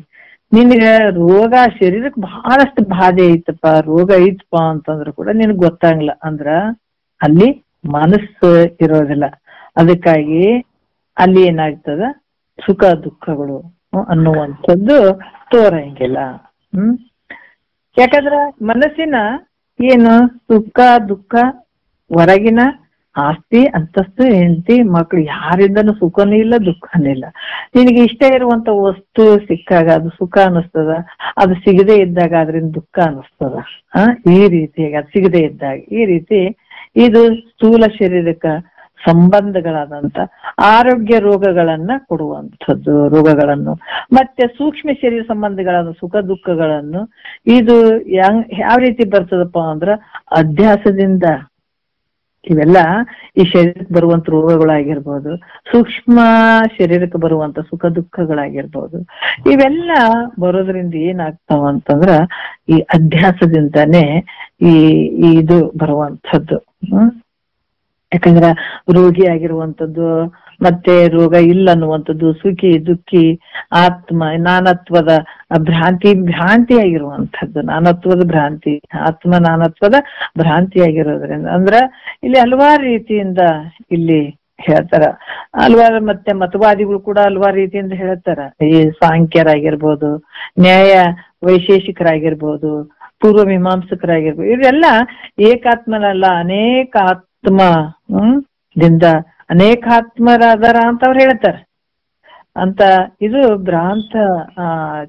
ನಿನಗೆ ರೋಗ ಶರೀರಕ್ಕೆ ಬಹಳಷ್ಟು ಬಾಧೆ ಐತಪ್ಪ, ರೋಗ ಐತಪ್ಪ ಅಂತಂದ್ರು ಕೂಡ ನಿನಗ್ ಗೊತ್ತಾಗಿಲ್ಲ. ಅಂದ್ರ ಅಲ್ಲಿ ಮನಸ್ಸು ಇರೋದಿಲ್ಲ. ಅದಕ್ಕಾಗಿ ಅಲ್ಲಿ ಏನಾಗ್ತದ, ಸುಖ ದುಃಖಗಳು ಅನ್ನುವಂಥದ್ದು ತೋರಂಗಿಲ್ಲ. ಯಾಕಂದ್ರ ಮನಸ್ಸಿನ ಏನು ಸುಖ ದುಃಖ, ಹೊರಗಿನ ಆಸ್ತಿ ಅಂತಸ್ತು, ಹೆಂಡತಿ ಮಕ್ಳು, ಯಾರಿಂದನೂ ಸುಖನೂ ಇಲ್ಲ ದುಃಖನೂ ಇಲ್ಲ. ನಿನಗೆ ಇಷ್ಟ ಇರುವಂತ ವಸ್ತು ಸಿಕ್ಕಾಗ ಅದು ಸುಖ ಅನಿಸ್ತದ, ಅದು ಸಿಗದೆ ಇದ್ದಾಗ ಅದರಿಂದ ದುಃಖ ಅನಿಸ್ತದ. ಈ ರೀತಿಯಾಗಿ ಅದು ಸಿಗದೆ ಇದ್ದಾಗ ಈ ರೀತಿ ಇದು ಸ್ಥೂಲ ಶರೀರಕ್ಕ ಸಂಬಂಧಗಳಾದಂತ ಆರೋಗ್ಯ ರೋಗಗಳನ್ನ ಕೊಡುವಂಥದ್ದು ರೋಗಗಳನ್ನು. ಮತ್ತೆ ಸೂಕ್ಷ್ಮ ಶರೀರ ಸಂಬಂಧಗಳಾದ ಸುಖ ದುಃಖಗಳನ್ನು ಇದು ಯಾವ ರೀತಿ ಬರ್ತದಪ್ಪ ಅಂದ್ರ ಅಧ್ಯಾಸದಿಂದ. ಇವೆಲ್ಲ ಈ ಶರೀರಕ್ಕೆ ಬರುವಂತ ರೋಗಗಳಾಗಿರ್ಬೋದು, ಸೂಕ್ಷ್ಮ ಶರೀರಕ್ಕೆ ಬರುವಂತ ಸುಖ ದುಃಖಗಳಾಗಿರ್ಬೋದು, ಇವೆಲ್ಲ ಬರೋದ್ರಿಂದ ಏನಾಗ್ತಾವ ಅಂತಂದ್ರ ಈ ಅಧ್ಯಾಸದಿಂದಾನೇ ಇದು ಬರುವಂಥದ್ದು. ಯಾಕಂದ್ರ ರೋಗಿ ಆಗಿರುವಂಥದ್ದು, ಮತ್ತೆ ರೋಗ ಇಲ್ಲ ಅನ್ನುವಂಥದ್ದು, ಸುಖಿ ದುಃಖಿ, ಆತ್ಮ ನಾನತ್ವದ ಭ್ರಾಂತಿ ಆಗಿರುವಂಥದ್ದು, ನಾನತ್ವದ ಭ್ರಾಂತಿ, ಆತ್ಮ ನಾನತ್ವದ ಭ್ರಾಂತಿ ಆಗಿರೋದ್ರಿಂದ ಅಂದ್ರ ಇಲ್ಲಿ ಹಲವಾರು ರೀತಿಯಿಂದ ಇಲ್ಲಿ ಹೇಳ್ತಾರ. ಹಲವಾರು ಮತ್ತೆ ಮತವಾದಿಗಳು ಕೂಡ ಹಲವಾರು ರೀತಿಯಿಂದ ಹೇಳ್ತಾರ. ಈ ಸಾಂಖ್ಯರಾಗಿರ್ಬೋದು, ನ್ಯಾಯ ವೈಶೇಷಿಕರಾಗಿರ್ಬೋದು, ಪೂರ್ವ ಮೀಮಾಂಸಕರಾಗಿರ್ಬೋದು, ಇವರೆಲ್ಲ ಏಕಾತ್ಮನಲ್ಲ ಅನೇಕಾತ್ಮ ದಿಂದ ಅನೇಕಾತ್ಮರಾದಾರ ಅಂತ ಅವ್ರು ಹೇಳ್ತಾರೆ. ಅಂತ ಇದು ಭ್ರಾಂತ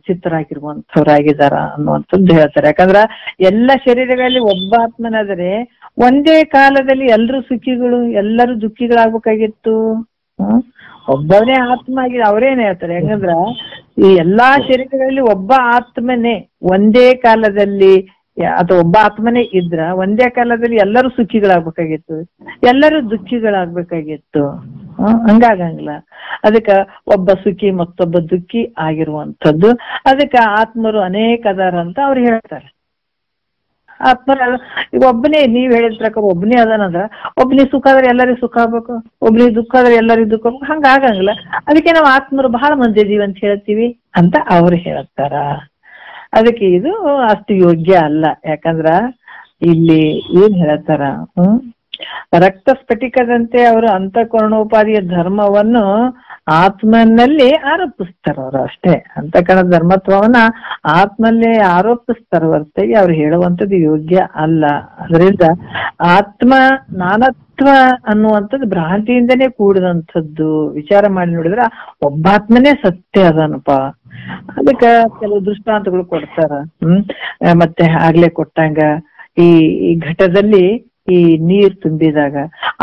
ಚಿತ್ತರಾಗಿರುವಂತವ್ರಾಗಿದಾರ ಅನ್ನುವಂಥದ್ದು ಹೇಳ್ತಾರೆ. ಯಾಕಂದ್ರ ಎಲ್ಲ ಶರೀರಗಳಲ್ಲಿ ಒಬ್ಬ ಆತ್ಮನಾದರೆ ಒಂದೇ ಕಾಲದಲ್ಲಿ ಎಲ್ರೂ ಸುಖಿಗಳು ಎಲ್ಲರೂ ದುಃಖಿಗಳಾಗ್ಬೇಕಾಗಿತ್ತು. ಒಬ್ಬನೇ ಆತ್ಮ ಆಗಿದೆ. ಅವ್ರೇನ್ ಹೇಳ್ತಾರೆ ಹೆಂಗಂದ್ರ ಈ ಎಲ್ಲಾ ಶರೀರಗಳಲ್ಲಿ ಒಬ್ಬ ಆತ್ಮನೇ ಒಂದೇ ಕಾಲದಲ್ಲಿ ಅಥವಾ ಒಬ್ಬ ಆತ್ಮನೇ ಇದ್ರ ಒಂದೇ ಕಾಲದಲ್ಲಿ ಎಲ್ಲರೂ ಸುಖಿಗಳಾಗ್ಬೇಕಾಗಿತ್ತು, ಎಲ್ಲರೂ ದುಃಖಿಗಳಾಗ್ಬೇಕಾಗಿತ್ತು. ಹಂಗಾಗಂಗಿಲ್ಲ. ಅದಕ್ಕ ಒಬ್ಬ ಸುಖಿ ಮತ್ತೊಬ್ಬ ದುಃಖಿ ಆಗಿರುವಂಥದ್ದು. ಅದಕ್ಕೆ ಆತ್ಮರು ಅನೇಕ ಅದಾರ ಅಂತ ಅವ್ರು ಹೇಳ್ತಾರೆ. ಆತ್ಮರ ಈಗ ಒಬ್ಬನೇ, ನೀವ್ ಹೇಳಿದ ಪ್ರಕಾರ ಒಬ್ಬನೇ ಅದಾನಂದ್ರ ಒಬ್ಬನಿಗೆ ಸುಖ ಆದ್ರೆ ಎಲ್ಲರಿಗೂ ಸುಖ ಆಗ್ಬೇಕು, ಒಬ್ನಿಗೆ ದುಃಖ ಆದ್ರೆ ಎಲ್ಲರಿಗೂ ದುಃಖ ಆಗ್ಬೇಕು. ಹಂಗಾಗಂಗಿಲ್ಲ. ಅದಕ್ಕೆ ನಾವು ಆತ್ಮರು ಬಹಳ ಮಂದಿ ಇದೀವಿ ಅಂತ ಹೇಳ್ತೀವಿ ಅಂತ ಅವ್ರು ಹೇಳ್ತಾರ. ಅದಕ್ಕೆ ಇದು ಅಷ್ಟು ಯೋಗ್ಯ ಅಲ್ಲ. ಯಾಕಂದ್ರ ಇಲ್ಲಿ ಏನ್ ಹೇಳ್ತಾರ, ರಕ್ತ ಸ್ಫಟಿಕದಂತೆ ಅವರು ಅಂತಃಕರಣೋಪಾದಿಯ ಧರ್ಮವನ್ನು ಆತ್ಮನಲ್ಲಿ ಆರೋಪಿಸ್ತಾರ. ಅವರು ಅಷ್ಟೇ ಅಂತಃಕರಣ ಧರ್ಮತ್ವವನ್ನ ಆತ್ಮಲ್ಲೇ ಆರೋಪಿಸ್ತಾರ ಹೊರತಾಗಿ ಅವ್ರು ಹೇಳುವಂಥದ್ದು ಯೋಗ್ಯ ಅಲ್ಲ. ಅದರಿಂದ ಆತ್ಮ ನಾನತ್ವ ಅನ್ನುವಂಥದ್ದು ಭ್ರಾಂತಿಯಿಂದನೇ ಕೂಡಿದಂಥದ್ದು. ವಿಚಾರ ಮಾಡಿ ನೋಡಿದ್ರ ಒಬ್ಬಾತ್ಮನೇ ಸತ್ಯ ಅದನಪ್ಪ. ಅದಕ್ಕ ಕೆಲವು ದೃಷ್ಟಾಂತಗಳು ಕೊಡ್ತಾರ. ಮತ್ತೆ ಆಗ್ಲೇ ಕೊಟ್ಟಂಗ ಈ ಘಟದಲ್ಲಿ ಈ ನೀರ್ ತುಂಬಿದಾಗ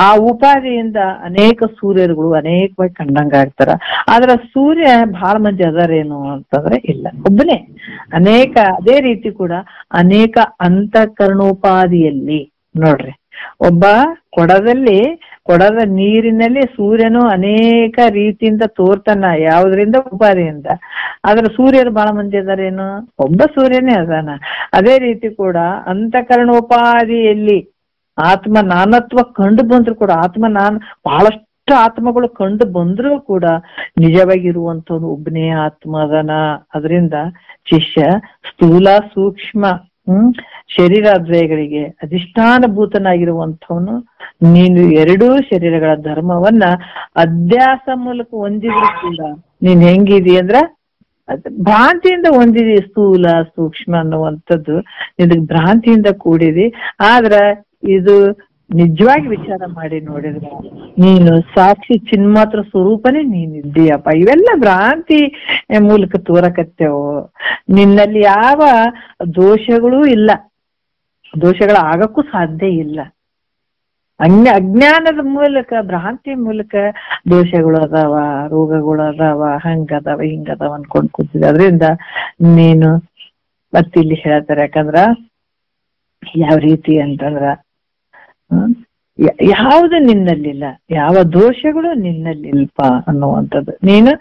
ಆ ಉಪಾಧಿಯಿಂದ ಅನೇಕ ಸೂರ್ಯರುಗಳು ಅನೇಕವಾಗಿ ಕಂಡಂಗ ಆಗ್ತಾರ. ಆದ್ರ ಸೂರ್ಯ ಬಹಳ ಮಂದಿ ಅದಾರೇನು ಅಂತಂದ್ರೆ ಇಲ್ಲ, ಒಬ್ಬನೇ ಅನೇಕ. ಅದೇ ರೀತಿ ಕೂಡ ಅನೇಕ ಅಂತಃಕರಣೋಪಾದಿಯಲ್ಲಿ ನೋಡ್ರಿ, ಒಬ್ಬ ಕೊಡದಲ್ಲಿ ಕೊಡದ ನೀರಿನಲ್ಲಿ ಸೂರ್ಯನು ಅನೇಕ ರೀತಿಯಿಂದ ತೋರ್ತಾನ, ಯಾವುದರಿಂದ? ಉಪಾದಿಯಿಂದ. ಆದ್ರೆ ಸೂರ್ಯರು ಬಹಳ ಮಂದಿ ಅದಾರೇನು? ಒಬ್ಬ ಸೂರ್ಯನೇ ಅದಾನ. ಅದೇ ರೀತಿ ಕೂಡ ಅಂತಃಕರಣೋಪಾದಿಯಲ್ಲಿ ಆತ್ಮ ನಾನತ್ವ ಕಂಡು ಬಂದ್ರು ಕೂಡ, ಬಹಳಷ್ಟು ಆತ್ಮಗಳು ಕಂಡು ಬಂದ್ರೂ ಕೂಡ ನಿಜವಾಗಿರುವಂತವನು ಒಬ್ಬನೇ ಆತ್ಮ ಅದನ. ಅದರಿಂದ ಶಿಷ್ಯ ಸ್ಥೂಲ ಸೂಕ್ಷ್ಮ ಶರೀರಾದ್ವಯಗಳಿಗೆ ಅಧಿಷ್ಠಾನಭೂತನಾಗಿರುವಂಥವನು ನೀನು ಎರಡೂ ಶರೀರಗಳ ಧರ್ಮವನ್ನ ಅಧ್ಯಾಸ ಮೂಲಕ ಹೊಂದಿದ್ರು ಕೂಡ ನೀನ್ ಹೆಂಗಿದಿ ಅಂದ್ರ ಭ್ರಾಂತಿಯಿಂದ ಹೊಂದಿದಿ. ಸ್ಥೂಲ ಸೂಕ್ಷ್ಮ ಅನ್ನುವಂಥದ್ದು ನಿನಗ್ ಭ್ರಾಂತಿಯಿಂದ ಕೂಡಿದಿ. ಆದ್ರ ಇದು ನಿಜವಾಗಿ ವಿಚಾರ ಮಾಡಿ ನೋಡಿದ್ರ ನೀನು ಸಾಕ್ಷಿ ಚಿನ್ಮಾತ್ರ ಸ್ವರೂಪನೇ ನೀನಿದ್ದೀಯಪ್ಪ. ಇವೆಲ್ಲ ಭ್ರಾಂತಿ ಮೂಲಕ ತೋರಕತ್ತೇವು. ನಿನ್ನಲ್ಲಿ ಯಾವ ದೋಷಗಳೂ ಇಲ್ಲ, ದೋಷಗಳ ಆಗಕ್ಕೂ ಸಾಧ್ಯ ಇಲ್ಲ. ಅಜ್ಞಾನದ ಮೂಲಕ, ಭ್ರಾಂತಿ ಮೂಲಕ ದೋಷಗಳು ಅದಾವ, ರೋಗಗಳು ಅದಾವ, ಹಂಗದಾವ ಹಿಂಗದಾವ ಅನ್ಕೊಂಡ್ ಕೂತಿದ್ದೆ. ಅದರಿಂದ ನೀನು ಮತ್ತಿಲ್ಲಿ ಹೇಳ್ತಾರೆ, ಯಾಕಂದ್ರ ಯಾವ ರೀತಿ ಅಂತಂದ್ರ ಯಾವುದು ನಿನ್ನಲ್ಲಿಲ್ಲ, ಯಾವ ದೋಷಗಳು ನಿನ್ನಲ್ಲಿಲ್ಪ ಅನ್ನುವಂಥದ್ದು. ನೀನು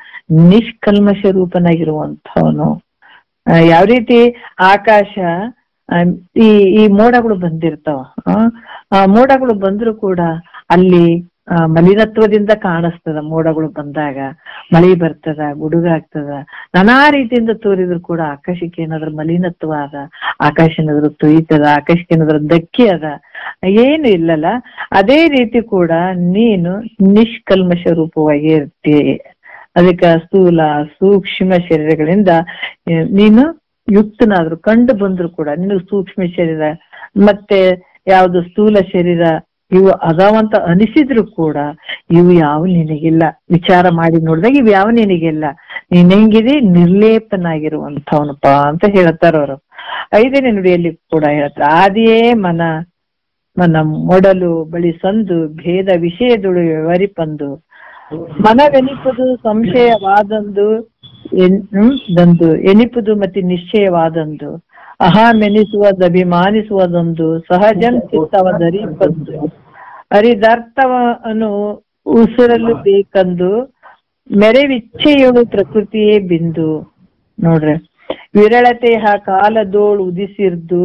ನಿಷ್ಕಲ್ಮಶ ರೂಪನಾಗಿರುವಂಥವನು. ಯಾವ ರೀತಿ ಆಕಾಶ ಈ ಮೋಡಗಳು ಬಂದಿರ್ತಾವ, ಆ ಮೋಡಗಳು ಬಂದ್ರು ಕೂಡ ಅಲ್ಲಿ ಮಲಿನತ್ವದಿಂದ ಕಾಣಿಸ್ತದ. ಮೋಡಗಳು ಬಂದಾಗ ಮಳೆ ಬರ್ತದ, ಗುಡುಗಾಗ್ತದ, ನಾನಾ ರೀತಿಯಿಂದ ತೋರಿದ್ರು ಕೂಡ ಆಕಾಶಕ್ಕೆ ಏನಾದ್ರು ಮಲಿನತ್ವ ಅದ, ಆಕಾಶ ಏನಾದ್ರು ತೊಯ್ತದ, ಆಕಾಶಕ್ಕೆ ಏನಾದ್ರು ಧಕ್ಕೆ ಅದ, ಏನು ಇಲ್ಲಲ್ಲ. ಅದೇ ರೀತಿ ಕೂಡ ನೀನು ನಿಷ್ಕಲ್ಮಶ ರೂಪವಾಗಿ ಇರ್ತೀಯ. ಅದಕ್ಕೆ ಸ್ಥೂಲ ಸೂಕ್ಷ್ಮ ಶರೀರಗಳಿಂದ ನೀನು ಯುಕ್ತನಾದ್ರು ಕಂಡು ಬಂದ್ರು ಕೂಡ ನಿನಗೆ ಸೂಕ್ಷ್ಮ ಶರೀರ ಮತ್ತೆ ಯಾವ್ದು ಸ್ಥೂಲ ಶರೀರ ಇವು ಅದಾವಂತ ಅನಿಸಿದ್ರು ಕೂಡ ಇವು ಯಾವ ನಿನಗಿಲ್ಲ. ವಿಚಾರ ಮಾಡಿ ನೋಡಿದಾಗ ಇವು ಯಾವ ನಿನಗಿಲ್ಲ. ನೀನ್ ಹೆಂಗಿದೆ? ನಿರ್ಲೇಪನಾಗಿರುವಂಥವನಪ್ಪ ಅಂತ ಹೇಳ್ತಾರ ಅವರು. 5ನೇ ನುಡಿಯಲ್ಲಿ ಕೂಡ ಹೇಳ್ತಾರೆ, ಆದಿಯೇ ಮನ ಮೊಡಲು ಬಳಿ ಸಂದು ಭೇದ ವಿಷಯದೊಳು ವ್ಯವರಿಪಂದು ಮನವೆನಿಪುದು ಸಂಶಯವಾದಂದು ಎನಿಪುದು ಮತ್ತೆ ನಿಶ್ಚಯವಾದಂದು ಅಹಮೆನಿಸುವುದಭಿಮಾನಿಸುವುದೊಂದು ಸಹಜನ್ ಚಿತ್ತವದರಿಪಂದು ಅರಿದರ್ಥವನ್ನು ಉಸಿರಲು ಬೇಕಂದು ಮೆರೆವಿಚ್ಛೆಯಳು ಪ್ರಕೃತಿಯೇ ಬಿಂದು. ನೋಡ್ರಿ, ವಿರಳತೆಯ ಕಾಲದೋಳು ಉದಿಸಿರ್ದು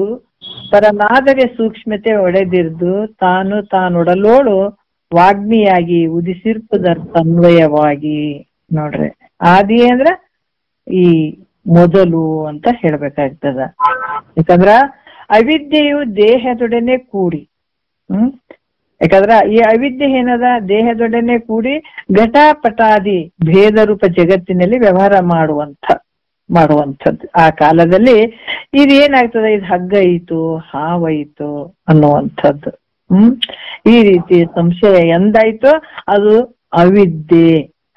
ಪರನಾದರೆ ಸೂಕ್ಷ್ಮತೆ ಒಡೆದಿರ್ದು ತಾನೊಡಲೋಳು ವಾಗ್ಮಿಯಾಗಿ ಉದಿಸಿರ್ಪದರ್ಥನ್ವಯವಾಗಿ. ನೋಡ್ರಿ, ಆದಿ ಅಂದ್ರ ಈ ಮೊದಲು ಅಂತ ಹೇಳ್ಬೇಕಾಗ್ತದ. ಯಾಕಂದ್ರ ಅವಿದ್ಯೆಯು ದೇಹದೊಡನೆ ಕೂಡಿ ಯಾಕಂದ್ರ ಈ ಅವಿದ್ಯೆ ಏನದ? ದೇಹದೊಡನೆ ಕೂಡಿ ಘಟಪಟಾದಿ ಭೇದ ರೂಪ ಜಗತ್ತಿನಲ್ಲಿ ವ್ಯವಹಾರ ಮಾಡುವಂಥದ್ದು. ಆ ಕಾಲದಲ್ಲಿ ಇದು ಏನಾಗ್ತದ? ಇದು ಹಗ್ಗ ಐತು, ಹಾವಾಯ್ತು ಅನ್ನುವಂಥದ್ದು. ಈ ರೀತಿ ಸಂಶಯ ಎಂದಾಯ್ತೋ ಅದು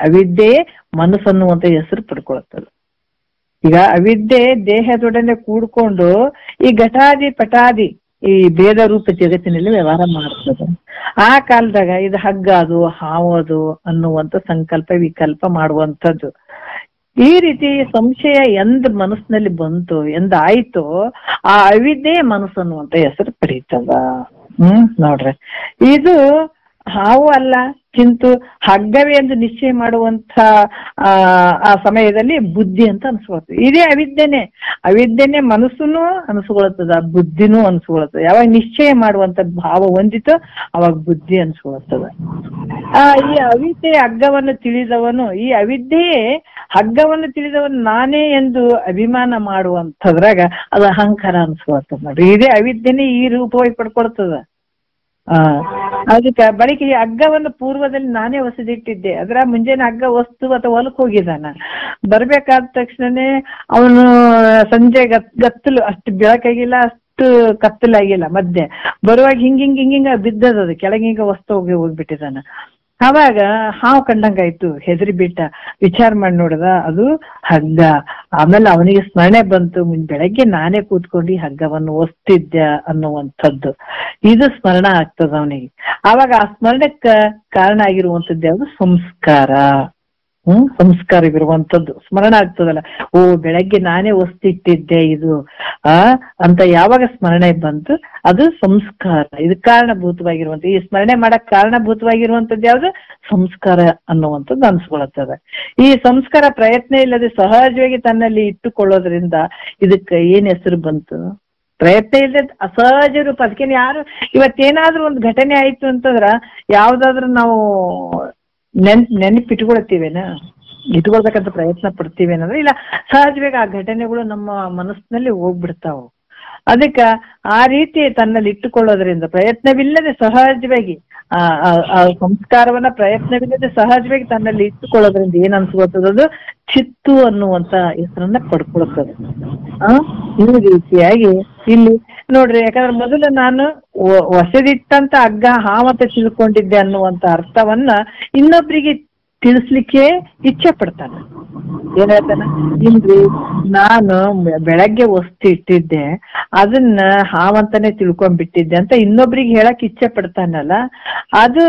ಅವಿದ್ಯೆ ಮನಸ್ಸನ್ನುವಂತ ಹೆಸರು ಪಡ್ಕೊಳ್ತದೆ. ಈಗ ಅವಿದ್ಯೆ ದೇಹದೊಡನೆ ಕೂಡ್ಕೊಂಡು ಈ ಘಟಾದಿ ಪಟಾದಿ ಈ ಭೇದ ರೂಪ ಜಗತ್ತಿನಲ್ಲಿ ವ್ಯವಹಾರ ಮಾಡ್ತದೆ. ಆ ಕಾಲದಾಗ ಇದು ಹಗ್ಗ ಅದು ಹಾವದು ಅನ್ನುವಂತ ಸಂಕಲ್ಪ ವಿಕಲ್ಪ ಮಾಡುವಂಥದ್ದು. ಈ ರೀತಿ ಸಂಶಯ ಎಂದ್ ಮನಸ್ಸಿನಲ್ಲಿ ಬಂತು, ಎಂದಾಯ್ತೋ ಆ ಅವಿದ್ಯೆ ಮನಸ್ಸು ಅನ್ನುವಂತ ಹೆಸರು ಪಡೀತದ. ನೋಡ್ರಿ, ಇದು ಹಾವು ಅಲ್ಲ, ಕಿಂತು ಹಗ್ಗವೇ ಎಂದು ನಿಶ್ಚಯ ಮಾಡುವಂತ ಆ ಸಮಯದಲ್ಲಿ ಬುದ್ಧಿ ಅಂತ ಅನ್ಸ್ಕೊಳ್ತದೆ. ಇದೇ ಅವಿದ್ಯೆನೆ ಮನಸ್ಸುನು ಅನ್ಸ್ಕೊಳ್ತದ, ಬುದ್ಧಿನೂ ಅನ್ಸ್ಕೊಳ್ತದ. ಯಾವಾಗ ನಿಶ್ಚಯ ಮಾಡುವಂತ ಭಾವ ಹೊಂದಿತೋ ಅವಾಗ ಬುದ್ಧಿ ಅನ್ಸ್ಕೊಳ್ತದ. ಈ ಅವಿದ್ಯೆ ಹಗ್ಗವನ್ನು ತಿಳಿದವನು, ಈ ಅವಿದ್ಯೆಯೇ ಹಗ್ಗವನ್ನು ತಿಳಿದವನು ನಾನೇ ಎಂದು ಅಭಿಮಾನ ಮಾಡುವಂತದ್ರಾಗ ಅದು ಅಹಂಕಾರ ಅನ್ಸ್ಕೊಳ್ತದ. ನೋಡ್ರಿ, ಇದೇ ಅವಿದ್ಯೆನೇ ಈ ರೂಪವಾಗಿ ಪಡ್ಕೊಳ್ತದ. ಅದಕ್ಕೆ ಬಳಿಕ ಈ ಹಗ್ಗವನ್ನು ಪೂರ್ವದಲ್ಲಿ ನಾನೇ ಹೊಸದಿಟ್ಟಿದ್ದೆ. ಅದ್ರ ಮುಂಜಾನೆ ಹಗ್ಗ ವಸ್ತು ಅಥವಾ ಹೊಲಕ್ ಹೋಗಿದ್ದಾನ, ಬರ್ಬೇಕಾದ ತಕ್ಷಣನೇ ಅವನು ಸಂಜೆ ಗತ್ತಲು ಅಷ್ಟು ಬೆಳಕಾಗಿಲ್ಲ, ಅಷ್ಟು ಕತ್ತಲಾಗಿಲ್ಲ, ಮಧ್ಯೆ ಬರುವಾಗ ಹಿಂಗ ಬಿದ್ದದ, ಕೆಳಗಿಂಗ ವಸ್ತು ಹೋಗ್ಬಿಟ್ಟಿದ್ದಾನ. ಅವಾಗ ಹಾವು ಕಂಡಂಗಾಯ್ತು, ಹೆದರಿ ಬಿಟ್ಟ. ವಿಚಾರ ಮಾಡಿ ನೋಡಿದ ಅದು ಹಗ್ಗ. ಆಮೇಲೆ ಅವನಿಗೆ ಸ್ಮರಣೆ ಬಂತು, ಬೆಳಗ್ಗೆ ನಾನೇ ಕೂತ್ಕೊಂಡು ಹಗ್ಗವನ್ನು ಒಸ್ತಿದ್ದೆ ಅನ್ನುವಂಥದ್ದು. ಇದು ಸ್ಮರಣ ಆಗ್ತದ ಅವನಿಗೆ. ಆವಾಗ ಆ ಸ್ಮರಣಕ್ಕ ಕಾರಣ ಆಗಿರುವಂಥದ್ದು ಯಾವುದು? ಸಂಸ್ಕಾರ. ಸಂಸ್ಕಾರವಿರುವಂತದ್ದು ಸ್ಮರಣ ಆಗ್ತದಲ್ಲ. ಓ ಬೆಳಗ್ಗೆ ನಾನೇ ಹೊಸ್ತಿಟ್ಟಿದ್ದೆ ಇದು ಅಂತ ಯಾವಾಗ ಸ್ಮರಣೆ ಬಂತು ಅದು ಸಂಸ್ಕಾರ. ಇದು ಕಾರಣಭೂತವಾಗಿರುವಂತ, ಈ ಸ್ಮರಣೆ ಮಾಡಕ್ ಕಾರಣಭೂತವಾಗಿರುವಂತದ್ದು ಯಾವ್ದು? ಸಂಸ್ಕಾರ ಅನ್ನುವಂಥದ್ದು ಅನ್ಸ್ಕೊಳತ್ತದ. ಈ ಸಂಸ್ಕಾರ ಪ್ರಯತ್ನ ಇಲ್ಲದೆ ಸಹಜವಾಗಿ ತನ್ನಲ್ಲಿ ಇಟ್ಟುಕೊಳ್ಳೋದ್ರಿಂದ ಇದಕ್ಕೆ ಏನ್ ಹೆಸರು ಬಂತು? ಪ್ರಯತ್ನ ಇಲ್ಲದೆ ಅಸಹಜ ರೂಪ. ಅದಕ್ಕೇನು ಯಾರು ಇವತ್ತೇನಾದ್ರೂ ಒಂದು ಘಟನೆ ಆಯ್ತು ಅಂತಂದ್ರ ಯಾವ್ದಾದ್ರು ನಾವು ನೆನಪಿಟ್ಕೊಳ್ತೀವೇನ? ಇಟ್ಕೊಳ್ಬೇಕಂತ ಪ್ರಯತ್ನ ಪಡ್ತೀವೇನಂದ್ರೆ ಇಲ್ಲ, ಸಹಜವಾಗಿ ಆ ಘಟನೆಗಳು ನಮ್ಮ ಮನಸ್ಸಿನಲ್ಲಿ ಹೋಗ್ಬಿಡ್ತಾವ. ಅದಕ್ಕ ಆ ರೀತಿ ತನ್ನಲ್ಲಿ ಇಟ್ಟುಕೊಳ್ಳೋದ್ರಿಂದ ಪ್ರಯತ್ನವಿಲ್ಲದೆ ಸಹಜವಾಗಿ ಆ ಸಂಸ್ಕಾರವನ್ನ ಪ್ರಯತ್ನವಿಲ್ಲದೆ ಸಹಜವಾಗಿ ತನ್ನಲ್ಲಿ ಇಟ್ಟುಕೊಳ್ಳೋದ್ರಿಂದ ಏನ್ ಅನ್ಸ್ಕೊಳ್ತದದು? ಚಿತ್ತು ಅನ್ನುವಂತ ಹೆಸರನ್ನ ಪಡ್ಕೊಳ್ತದೆ. ಈ ರೀತಿಯಾಗಿ ಇಲ್ಲಿ ನೋಡ್ರಿ, ಯಾಕಂದ್ರೆ ಮೊದಲು ನಾನು ಹೊಸದಿಟ್ಟಂತ ಹಗ್ಗ ಹಾವಂತ ತಿಳ್ಕೊಂಡಿದ್ದೆ ಅನ್ನುವಂತ ಅರ್ಥವನ್ನ ಇನ್ನೊಬ್ರಿಗೆ ತಿಳಿಸ್ಲಿಕ್ಕೆ ಇಚ್ಛೆ ಪಡ್ತಾನೆ. ಏನ್ ಹೇಳ್ತಾನ? ಇಲ್ರಿ ನಾನು ಬೆಳಗ್ಗೆ ವಸ್ತು ಇಟ್ಟಿದ್ದೆ, ಅದನ್ನ ಹಾವಂತಾನೆ ತಿಳ್ಕೊಂಡ್ಬಿಟ್ಟಿದ್ದೆ ಅಂತ ಇನ್ನೊಬ್ರಿಗೆ ಹೇಳಕ್ ಇಚ್ಛೆ ಪಡ್ತಾನಲ್ಲ, ಅದು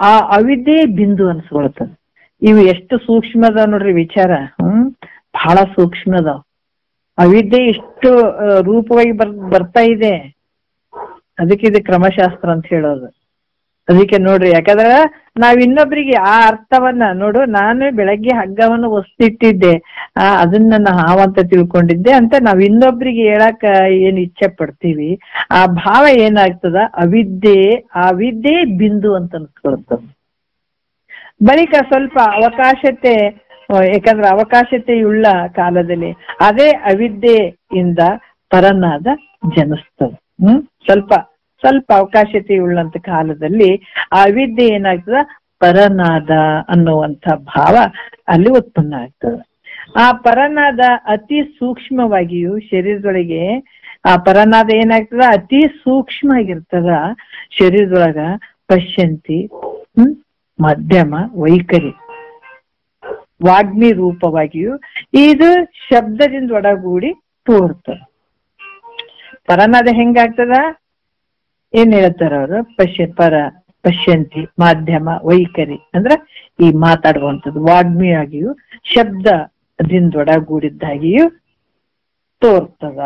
ಆ ಅವಿದ್ಯೆ ಬಿಂದು ಅನ್ಸ್ಕೊಳ್ತದೆ. ಇವು ಎಷ್ಟು ಸೂಕ್ಷ್ಮದ ನೋಡ್ರಿ ವಿಚಾರ. ಬಹಳ ಸೂಕ್ಷ್ಮದ. ಅವಿದ್ಯೆ ಎಷ್ಟು ರೂಪವಾಗಿ ಬರ್ತಾ ಇದೆ. ಅದಕ್ಕೆ ಇದು ಕ್ರಮಶಾಸ್ತ್ರ ಅಂತ ಹೇಳೋದು. ಅದಕ್ಕೆ ನೋಡ್ರಿ, ಯಾಕಂದ್ರ ನಾವ್ ಇನ್ನೊಬ್ರಿಗೆ ಆ ಅರ್ಥವನ್ನ ನೋಡು, ನಾನು ಬೆಳಗ್ಗೆ ಹಗ್ಗವನ್ನು ಹೊಸ್ತಿಟ್ಟಿದ್ದೆ, ಅದನ್ನ ನಾನು ಹಾವಂತ ತಿಳ್ಕೊಂಡಿದ್ದೆ ಅಂತ ನಾವ್ ಇನ್ನೊಬ್ರಿಗೆ ಹೇಳಕ್ ಏನ್ ಇಚ್ಛೆ ಪಡ್ತೀವಿ, ಆ ಭಾವ ಏನಾಗ್ತದ? ಅವಿದ್ಯೆ ಬಿಂದು ಅಂತ ಅನ್ಸ್ಕೊಳ್ತದ. ಬಳಿಕ ಸ್ವಲ್ಪ ಅವಕಾಶತೆ, ಯಾಕಂದ್ರೆ ಅವಕಾಶತೆಯುಳ್ಳ ಕಾಲದಲ್ಲಿ ಅದೇ ಅವಿದ್ಯೆಯಿಂದ ಪರನಾದ ಜನಿಸ್ತದೆ. ಸ್ವಲ್ಪ ಅವಕಾಶತೆಯುಳ್ಳಂತ ಕಾಲದಲ್ಲಿ ಆ ಅವಿದ್ಯೆ ಏನಾಗ್ತದ? ಪರನಾದ ಅನ್ನುವಂಥ ಭಾವ ಅಲ್ಲಿ ಉತ್ಪನ್ನ ಆಗ್ತದೆ. ಆ ಪರನಾದ ಅತಿ ಸೂಕ್ಷ್ಮವಾಗಿಯೂ ಶರೀರದೊಳಗೆ ಆ ಪರನಾದ ಏನಾಗ್ತದ? ಅತಿ ಸೂಕ್ಷ್ಮ ಆಗಿರ್ತದ ಶರೀರದೊಳಗ. ಪಶ್ಯಂತಿ ಮಧ್ಯಮ ವೈಖರಿ ವಾಗ್ಮಿ ರೂಪವಾಗಿಯೂ ಇದು ಶಬ್ದದಿಂದ ಒಡಗೂಡಿ ತೋರ್ತದೆ. ಪರನಾದ ಹೆಂಗಾಗ್ತದ? ಏನ್ ಹೇಳ್ತಾರ ಅವರು? ಪಶ್ಯಂತಿ ಮಾಧ್ಯಮ ವೈಖರಿ ಅಂದ್ರೆ ಈ ಮಾತಾಡುವಂಥದ್ದು, ವಾಗ್ಮಿಯಾಗಿಯೂ ಶಬ್ದದಿಂದ ಒಡಗೂಡಿದ್ದಾಗಿಯೂ ತೋರ್ತದ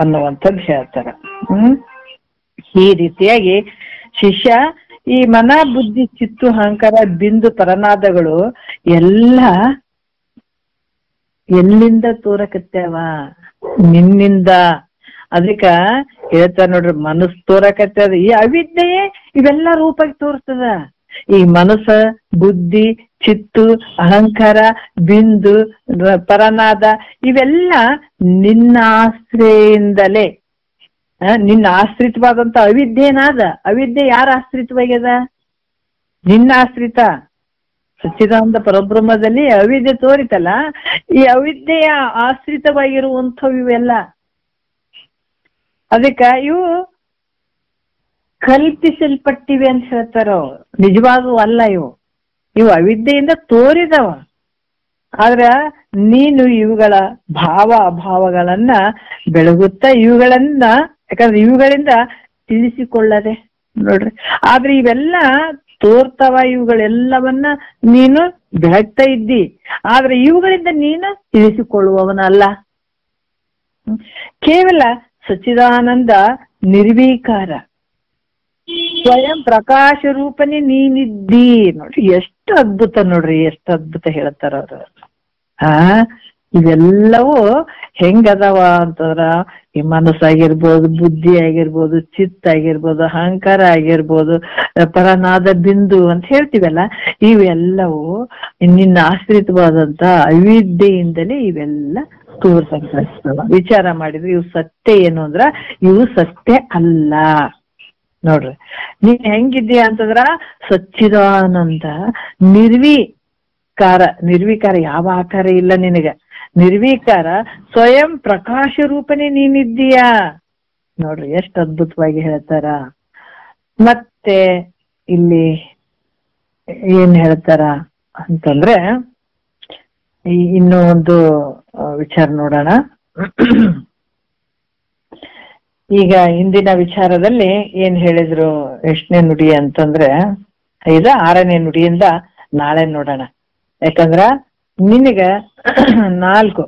ಅನ್ನುವಂಥದ್ದು ಹೇಳ್ತಾರ. ಈ ರೀತಿಯಾಗಿ ಶಿಷ್ಯ ಈ ಮನ ಬುದ್ಧಿ ಚಿತ್ತು ಅಹಂಕಾರ ಬಿಂದು ಪರನಾದಗಳು ಎಲ್ಲ ಎಲ್ಲಿಂದ ತೋರಕತ್ಯಾವ? ನಿನ್ನಿಂದ. ಅದಕ್ಕ ಹೇಳ್ತಾರ ನೋಡ್ರಿ, ಮನಸ್ಸು ತೋರಕತ್ತದ. ಈ ಅವಿದ್ಯೆಯೇ ಇವೆಲ್ಲ ರೂಪಾಗಿ ತೋರ್ತದ. ಈ ಮನಸ್ಸ, ಬುದ್ಧಿ, ಚಿತ್ತು, ಅಹಂಕಾರ, ಬಿಂದು, ಪರನಾದ ಇವೆಲ್ಲ ನಿನ್ನ ಆಶ್ರಯದಿಂದಲೇ, ನಿನ್ನ ಆಶ್ರಿತವಾದಂತ ಅವಿದ್ಯೆನಾದ. ಅವಿದ್ಯೆ ಯಾರ ಆಶ್ರಿತವಾಗ್ಯದ? ನಿನ್ನ ಆಶ್ರಿತ. ಸಚ್ಚಿದಾನಂದ ಪರಬ್ರಹ್ಮದಲ್ಲಿ ಅವಿದ್ಯೆ ತೋರಿತಲ್ಲ, ಈ ಅವಿದ್ಯೆಯ ಆಶ್ರಿತವಾಗಿರುವಂಥವು ಇವೆಲ್ಲ. ಅದಕ್ಕ ಇವು ಕಲ್ಪಿಸಲ್ಪಟ್ಟಿವೆ ಅಂತ ಹೇಳ್ತಾರ. ನಿಜವಾಗೂ ಅಲ್ಲ. ಇವು ಅವಿದ್ಯೆಯಿಂದ ತೋರಿದವ. ಆದ್ರ ನೀನು ಇವುಗಳ ಭಾವ ಅಭಾವಗಳನ್ನ ಬೆಳಗುತ್ತಾ ಇವುಗಳನ್ನ, ಯಾಕಂದ್ರೆ ಇವುಗಳಿಂದ ತಿಳಿಸಿಕೊಳ್ಳದೆ ನೋಡ್ರಿ. ಆದ್ರೆ ಇವೆಲ್ಲ ತೋರ್ತಾವ, ಇವುಗಳೆಲ್ಲವನ್ನ ನೀನು ಬೆಳಗ್ತಾ ಇದ್ದಿ. ಆದ್ರೆ ಇವುಗಳಿಂದ ನೀನು ತಿಳಿಸಿಕೊಳ್ಳುವವನಲ್ಲ. ಕೇವಲ ಸಚ್ಚಿದಾನಂದ ನಿರ್ವೀಕಾರ ಸ್ವಯಂ ಪ್ರಕಾಶ ರೂಪನೇ ನೀನಿದ್ದಿ. ನೋಡ್ರಿ ಎಷ್ಟು ಅದ್ಭುತ, ನೋಡ್ರಿ ಎಷ್ಟು ಅದ್ಭುತ ಹೇಳ್ತಾರ ಅವ್ರು. ಇವೆಲ್ಲವೂ ಹೆಂಗದವ ಅಂತಂದ್ರ ಈ ಮನಸ್ಸಾಗಿರ್ಬೋದು, ಬುದ್ಧಿ ಆಗಿರ್ಬೋದು, ಚಿತ್ತ ಆಗಿರ್ಬೋದು, ಅಹಂಕಾರ ಆಗಿರ್ಬೋದು, ಪರನಾದ ಬಿಂದು ಅಂತ ಹೇಳ್ತೀವಲ್ಲ, ಇವೆಲ್ಲವೂ ನಿನ್ನ ಆಶ್ರಿತವಾದಂತ ಅವಿದ್ಯೆಯಿಂದಲೇ ಇವೆಲ್ಲ ತೋರ್ಸಂತ ವಿಚಾರ ಮಾಡಿದ್ರೆ ಇವು ಸತ್ಯ ಏನು ಅಂದ್ರ ಇವು ಸತ್ಯ ಅಲ್ಲ. ನೋಡ್ರಿ, ನೀನ್ ಹೆಂಗಿದ್ದೀಯ ಅಂತಂದ್ರ ಸಚ್ಚಿದಾನಂದ ನಿರ್ವಿಕಾರ ಯಾವ ಆಕಾರ ಇಲ್ಲ ನಿನಗ. ನಿರ್ವಿಕಾರ ಸ್ವಯಂ ಪ್ರಕಾಶ ರೂಪನೇ ನೀನಿದ್ದೀಯಾ. ನೋಡ್ರಿ ಎಷ್ಟು ಅದ್ಭುತವಾಗಿ ಹೇಳ್ತಾರ. ಮತ್ತೆ ಇಲ್ಲಿ ಏನ್ ಹೇಳ್ತಾರ ಅಂತಂದ್ರೆ, ಇನ್ನೂ ಒಂದು ವಿಚಾರ ನೋಡೋಣ. ಈಗ ಹಿಂದಿನ ವಿಚಾರದಲ್ಲಿ ಏನ್ ಹೇಳಿದ್ರು, ಎಷ್ಟನೇ ನುಡಿ ಅಂತಂದ್ರೆ 6ನೇ ನುಡಿಯಿಂದ ನಾಳೆ ನೋಡೋಣ. ಯಾಕಂದ್ರ ನಿನಗ 4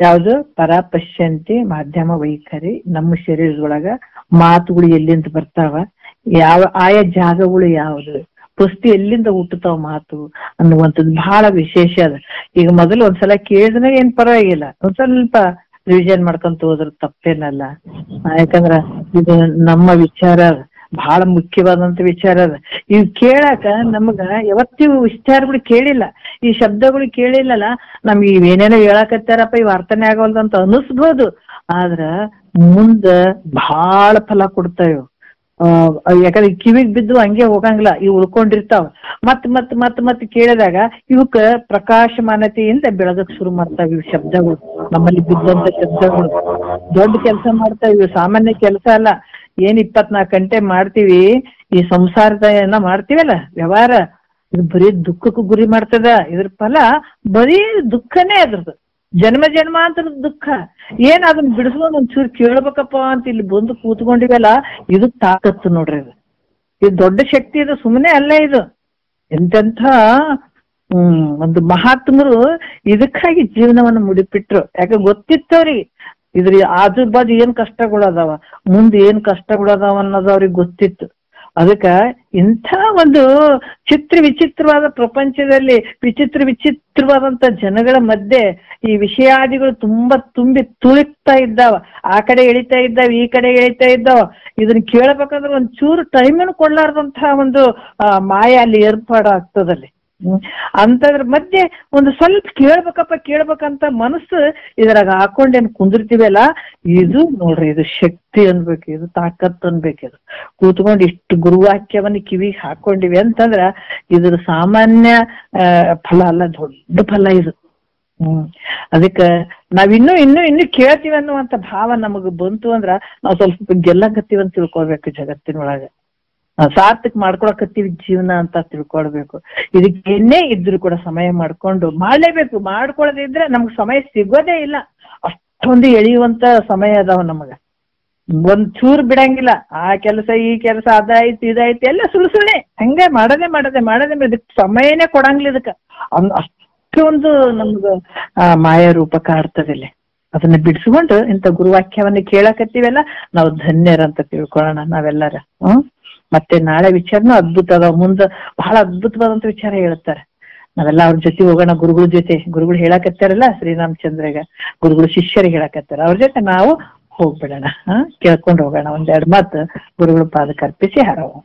ಯಾವುದು ಪರ ಪಶ್ಯಂತಿ ಮಾಧ್ಯಮ ವೈಖರಿ, ನಮ್ಮ ಶರೀರದೊಳಗ ಮಾತುಗಳು ಎಲ್ಲಿಂದ ಬರ್ತಾವ, ಯಾವ ಆಯಾ ಜಾಗಗಳು ಯಾವ್ದು, ಪುಸ್ತಿ ಎಲ್ಲಿಂದ ಹುಟ್ಟುತ್ತಾವ ಮಾತು ಅನ್ನುವಂಥದ್ದು ಬಹಳ ವಿಶೇಷ ಅದ. ಈಗ ಮೊದಲು ಒಂದ್ಸಲ ಕೇಳಿದ್ರೆ ಏನ್ ಪರವಾಗಿಲ್ಲ, ಒಂದ್ ಸ್ವಲ್ಪ ರಿವಿಷನ್ ಮಾಡ್ಕೊಂತ ಹೋದ್ರ ತಪ್ಪೇನಲ್ಲ. ಯಾಕಂದ್ರ ಇದು ನಮ್ಮ ವಿಚಾರ ಬಹಳ ಮುಖ್ಯವಾದಂತ ವಿಚಾರ ಅದ. ಇವ್ ಕೇಳಾಕ ನಮಗ ಯಾವತ್ತಿಗೂ ವಿಚಾರಗಳು ಕೇಳಿಲ್ಲ, ಈ ಶಬ್ದಗಳು ಕೇಳಿಲ್ಲಲ್ಲ, ನಮ್ಗೆ ಇವೇನೇನೋ ಹೇಳಕತ್ತಾರಪ್ಪ ಇವ್ ಅರ್ಥನೇ ಆಗೋಲ್ದಂತ ಅನಿಸ್ಬೋದು. ಆದ್ರ ಮುಂದ ಬಹಳ ಫಲ ಕೊಡ್ತಾವ. ಯಾಕಂದ್ರೆ ಕಿವಿಗ್ ಬಿದ್ದು ಹಂಗೆ ಹೋಗಂಗಿಲ್ಲ, ಇವ್ ಉಳ್ಕೊಂಡಿರ್ತಾವ. ಮತ್ ಕೇಳಿದಾಗ ಇವಕ್ಕ ಪ್ರಕಾಶಮಾನತೆಯಿಂದ ಬೆಳಗಕ್ ಶುರು ಮಾಡ್ತಾವ. ಇವ್ ಶಬ್ದಗಳು ನಮ್ಮಲ್ಲಿ ಬಿದ್ದಂತ ಶಬ್ದಗಳು ದೊಡ್ಡ ಕೆಲಸ ಮಾಡ್ತಾವ. ಇವು ಸಾಮಾನ್ಯ ಕೆಲಸ ಅಲ್ಲ. ಏನ್ 24 ಗಂಟೆ ಮಾಡ್ತೀವಿ ಈ ಸಂಸಾರದ ಏನ ಮಾಡ್ತೀವಲ್ಲ ವ್ಯವಹಾರ, ಇದು ಬರೀ ದುಃಖಕ್ಕೂ ಗುರಿ ಮಾಡ್ತದ. ಇದ್ರ ಫಲ ಬರೀ ದುಃಖನೇ ಅದ್ರದ್ದು, ಜನ್ಮ ಜನ್ಮಾಂತರದ ದುಃಖ. ಏನ್ ಅದನ್ನ ಬಿಡಿಸ್ಕೊಂಡು ಒಂಚೂರು ಕೇಳ್ಬೇಕಪ್ಪ ಅಂತ ಇಲ್ಲಿ ಬಂದು ಕೂತ್ಕೊಂಡಿವಲ್ಲ, ಇದು ತಾಕತ್ತು ನೋಡ್ರಿ. ಇದು ದೊಡ್ಡ ಶಕ್ತಿ, ಇದು ಸುಮ್ಮನೆ ಅಲ್ಲ. ಇದು ಎಂತೆಂಥ ಒಂದು ಮಹಾತ್ಮರು ಇದಕ್ಕಾಗಿ ಜೀವನವನ್ನು ಮುಡಿಪಿಟ್ರು. ಯಾಕೆ ಗೊತ್ತಿತ್ತವ್ರಿಗೆ ಇದ್ರ ಆಜು ಬಾಜು ಏನ್ ಕಷ್ಟಗಳು ಅದಾವ, ಮುಂದೆ ಏನ್ ಕಷ್ಟಗಳು ಅದಾವ ಅನ್ನೋದು ಅವ್ರಿಗೆ ಗೊತ್ತಿತ್ತು. ಅದಕ್ಕ ಇಂಥ ಒಂದು ವಿಚಿತ್ರವಾದ ಪ್ರಪಂಚದಲ್ಲಿ ವಿಚಿತ್ರವಾದಂತ ಜನಗಳ ಮಧ್ಯೆ ಈ ವಿಷಯಾದಿಗಳು ತುಂಬಿ ತುಳಿಕ್ತಾ ಇದ್ದಾವ. ಆ ಕಡೆ ಎಳಿತಾ ಇದ್ದಾವ, ಈ ಕಡೆ ಎಳಿತಾ ಇದ್ದಾವ. ಇದನ್ನ ಕೇಳ್ಬೇಕಂದ್ರೆ ಒಂದ್ ಚೂರು ಟೈಮನ್ನು ಕೊಡ್ಲಾರ್ದಂತಹ ಒಂದು ಮಾಯ ಅಲ್ಲಿ ಏರ್ಪಾಡಾಗ್ತದಲ್ಲಿ. ಅಂತದ್ರ ಮಧ್ಯೆ ಒಂದು ಸ್ವಲ್ಪ ಕೇಳ್ಬೇಕಂತ ಮನಸ್ಸು ಇದ್ರಾಗ ಹಾಕೊಂಡೇನ್ ಕುಂದಿರ್ತೀವಲ್ಲ, ಇದು ನೋಡ್ರಿ, ಇದು ಶಕ್ತಿ ಅನ್ಬೇಕು, ಇದು ತಾಕತ್ ಅನ್ಬೇಕು. ಇದು ಕೂತ್ಕೊಂಡು ಇಷ್ಟು ಗುರುವಾಕ್ಯವನ್ನ ಕಿವಿಗೆ ಹಾಕೊಂಡಿವಿ ಅಂತಂದ್ರ ಇದ್ರ ಸಾಮಾನ್ಯ ಫಲ ಅಲ್ಲ, ದೊಡ್ಡ ಫಲ ಇದು. ಅದಕ್ಕ ನಾವಿನ್ನೂ ಕೇಳ್ತೀವಿ ಅನ್ನುವಂತ ಭಾವ ನಮಗ್ ಬಂತು ಅಂದ್ರ ನಾವ್ ಸ್ವಲ್ಪ ಗೆಲ್ಲಕತ್ತೀವಿ ಅಂತ ತಿಳ್ಕೊಳ್ಬೇಕು. ಜಗತ್ತಿನೊಳಗ ಸಾರ್ಥಕ್ ಮಾಡ್ಕೊಳಕತ್ತೀವಿ ಜೀವನ ಅಂತ ತಿಳ್ಕೊಳ್ಬೇಕು. ಇದಕ್ಕೆ ಏನೇ ಇದ್ರು ಕೂಡ ಸಮಯ ಮಾಡ್ಕೊಂಡು ಮಾಡ್ಲೇಬೇಕು. ಮಾಡ್ಕೊಳ್ಳೋದಿದ್ರೆ ನಮ್ಗ್ ಸಮಯ ಸಿಗೋದೇ ಇಲ್ಲ. ಅಷ್ಟೊಂದು ಎಳೆಯುವಂತ ಸಮಯ ಅದಾವ ನಮಗ. ಒಂದ್ ಚೂರ್ ಬಿಡಂಗಿಲ್ಲ. ಆ ಕೆಲಸ ಈ ಕೆಲಸ ಅದಾಯ್ತು ಇದಾಯ್ತು ಎಲ್ಲ ಸುಳ್ಳೆ ಹಂಗೆ ಮಾಡದೆ ಇದಕ್ ಸಮಯನೇ ಕೊಡಂಗಿಲ್ಲ. ಇದಕ್ಕ ಅಷ್ಟೊಂದು ನಮ್ಗ ಮಾಯ ರೂಪ ಕಾಡ್ತದಿಲ್ಲ. ಅದನ್ನ ಬಿಡಿಸ್ಕೊಂಡು ಇಂಥ ಗುರುವಾಕ್ಯವನ್ನ ಕೇಳಕತ್ತೀವಲ್ಲ, ನಾವು ಧನ್ಯರಂತ ತಿಳ್ಕೊಳ್ಳೋಣ ನಾವೆಲ್ಲರ. ಮತ್ತೆ ನಾಳೆ ವಿಚಾರನೂ ಅದ್ಭುತ ಅದಾವ. ಮುಂದೆ ಬಹಳ ಅದ್ಭುತವಾದಂತ ವಿಚಾರ ಹೇಳ್ತಾರೆ. ನಾವೆಲ್ಲ ಅವ್ರ ಜೊತೆ ಹೋಗೋಣ. ಗುರುಗಳು ಹೇಳಕತ್ತಾರಲ್ಲ ಶ್ರೀರಾಮಚಂದ್ರಗ, ಗುರುಗಳು ಶಿಷ್ಯರಿಗೆ ಹೇಳಕತ್ತಾರ, ಅವ್ರ ಜೊತೆ ನಾವು ಹೋಗ್ಬಿಡೋಣ. ಕೇಳ್ಕೊಂಡು ಹೋಗೋಣ. 1-2 ಮಾತು ಗುರುಗಳು ಪಾದಕ್ಕೆ ಅರ್ಪಿಸಿ ಹಾರೋಣ.